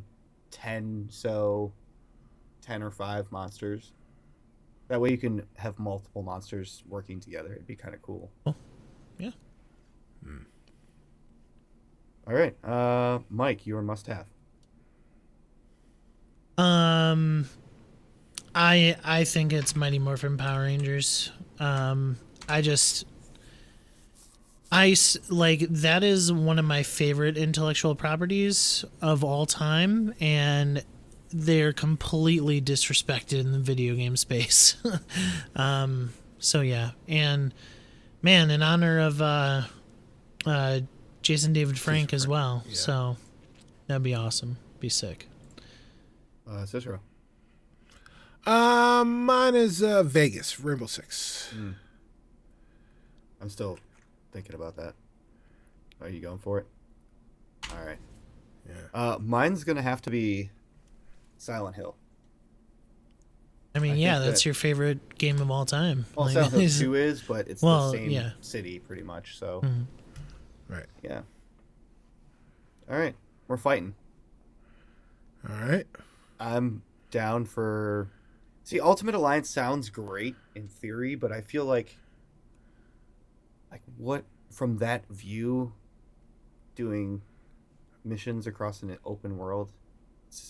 A: 10 or 5 monsters. That way you can have multiple monsters working together. It'd be kind of cool.
C: Oh, yeah.
A: All right, Mike, your must-have.
C: I think it's Mighty Morphin Power Rangers. Like that is one of my favorite intellectual properties of all time, and they're completely disrespected in the video game space. So yeah, and man, in honor of Jason David Frank as well.
B: yeah.
C: So that'd be awesome. Be sick.
A: Cicero.
B: Mine is Vegas, Rainbow Six.
A: I'm still thinking about that. Are you going for it? All right.
B: Yeah.
A: Mine's gonna have to be Silent Hill.
C: I mean,
A: I
C: yeah,
A: think
C: that's
A: that-
C: your favorite game of all time.
A: Well,
C: Like,
A: Silent Hill
C: is-
A: 2 is, but it's
C: Well,
A: the same
C: yeah.
A: city pretty much. So
C: Mhm.
B: Right.
A: yeah. All right, we're fighting.
B: All right.
A: I'm down for. See, Ultimate Alliance sounds great in theory, but I feel like what from that view, doing missions across an open world,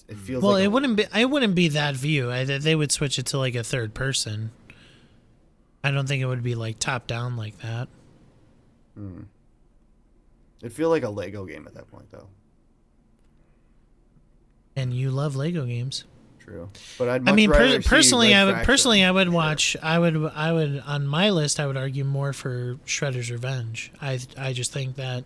A: it feels
C: Well,
A: like
C: it wouldn't be that view. They would switch it to like a third person. I don't think it would be like top down like that.
A: It'd feel like a Lego game at that point, though.
C: And you love Lego games.
A: True, but I'd
C: I
A: much
C: mean,
A: rather see
C: personally,
A: Red
C: I would
A: Faction,
C: personally I would
A: for
C: watch.
A: sure.
C: I would on my list. I would argue more for Shredder's Revenge. I just think that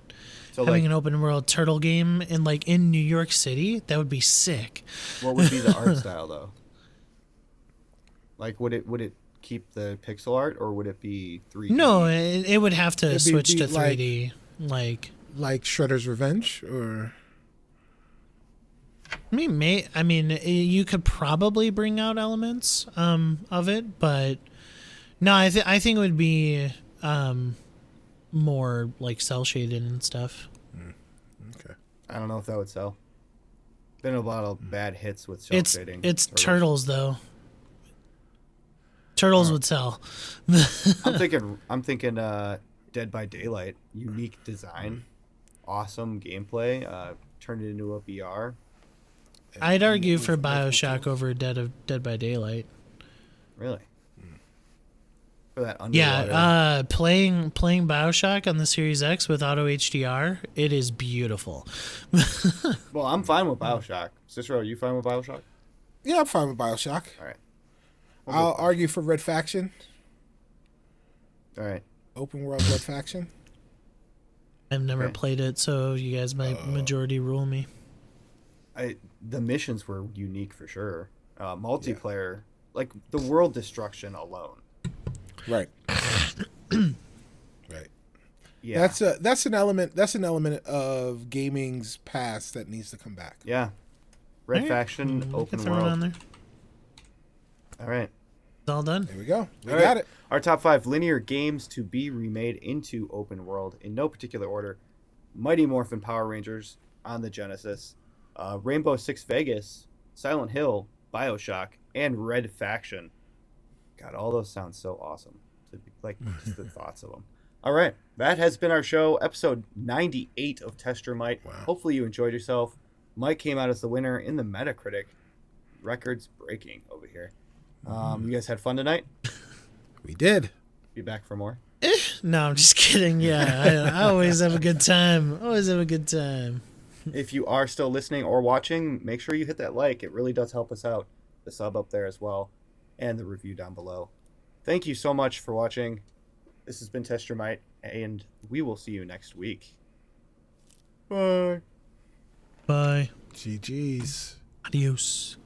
A: So,
C: having
A: like,
C: an open world turtle game in New York City, that would be sick.
A: what would be the art style though? Like, would it keep the pixel art, or would it be 3D?
C: No, it would have to
B: It'd be-
C: switch to
B: be like-
C: 3D. Like,
B: Like Shredder's Revenge, or
C: I mean, you could probably bring out elements of it, but no, I think it would be more like cell shaded and stuff.
B: okay.
A: I don't know if that would sell. Been a lot of bad hits with cell
C: It's
A: shading.
C: turtles though. Turtles would sell.
A: I'm thinking Dead by Daylight, unique design, awesome gameplay, turned it into a VR.
C: I'd argue for BioShock over Dead by Daylight.
A: Really? For that underwater.
C: Yeah, playing BioShock on the Series X with auto HDR, it is beautiful.
A: Well, I'm fine with BioShock. Cicero, are you fine with BioShock?
B: Yeah, I'm fine with Bioshock.
A: All right.
B: I'll argue for Red Faction,
A: All right.
B: open world Red Faction.
C: I've never
A: Okay.
C: played it, so you guys might majority rule me.
A: The missions were unique for sure. Multiplayer, like the world destruction alone.
B: Right. Right.
A: Yeah.
B: That's an element of gaming's past that needs to come back.
A: Yeah. Red
C: Alright,
A: Faction,
C: we can
A: open
C: throw it on
A: world.
C: there.
A: All right.
C: It's all done.
B: There we go. We
A: All
B: got
A: right.
B: it.
A: Our top 5 linear games to be remade into open world in no particular order: Mighty Morphin Power Rangers on the Genesis, Rainbow Six Vegas, Silent Hill, BioShock, and Red Faction. God, all those sound so awesome. Like, just the thoughts of them. All right, that has been our show, episode 98 of Test Your Might.
B: Wow.
A: Hopefully you enjoyed yourself. Mike came out as the winner in the Metacritic. Records breaking over here. You guys had fun tonight?
B: We did.
A: Be back for more.
C: No, I'm just kidding. Yeah, I always have a good time. Always have a good time.
A: If you are still listening or watching, make sure you hit that like. It really does help us out. The sub up there as well, and the review down below. Thank you so much for watching. This has been Test Your Might, and we will see you next week. Bye.
C: Bye.
B: GG's.
C: Adios.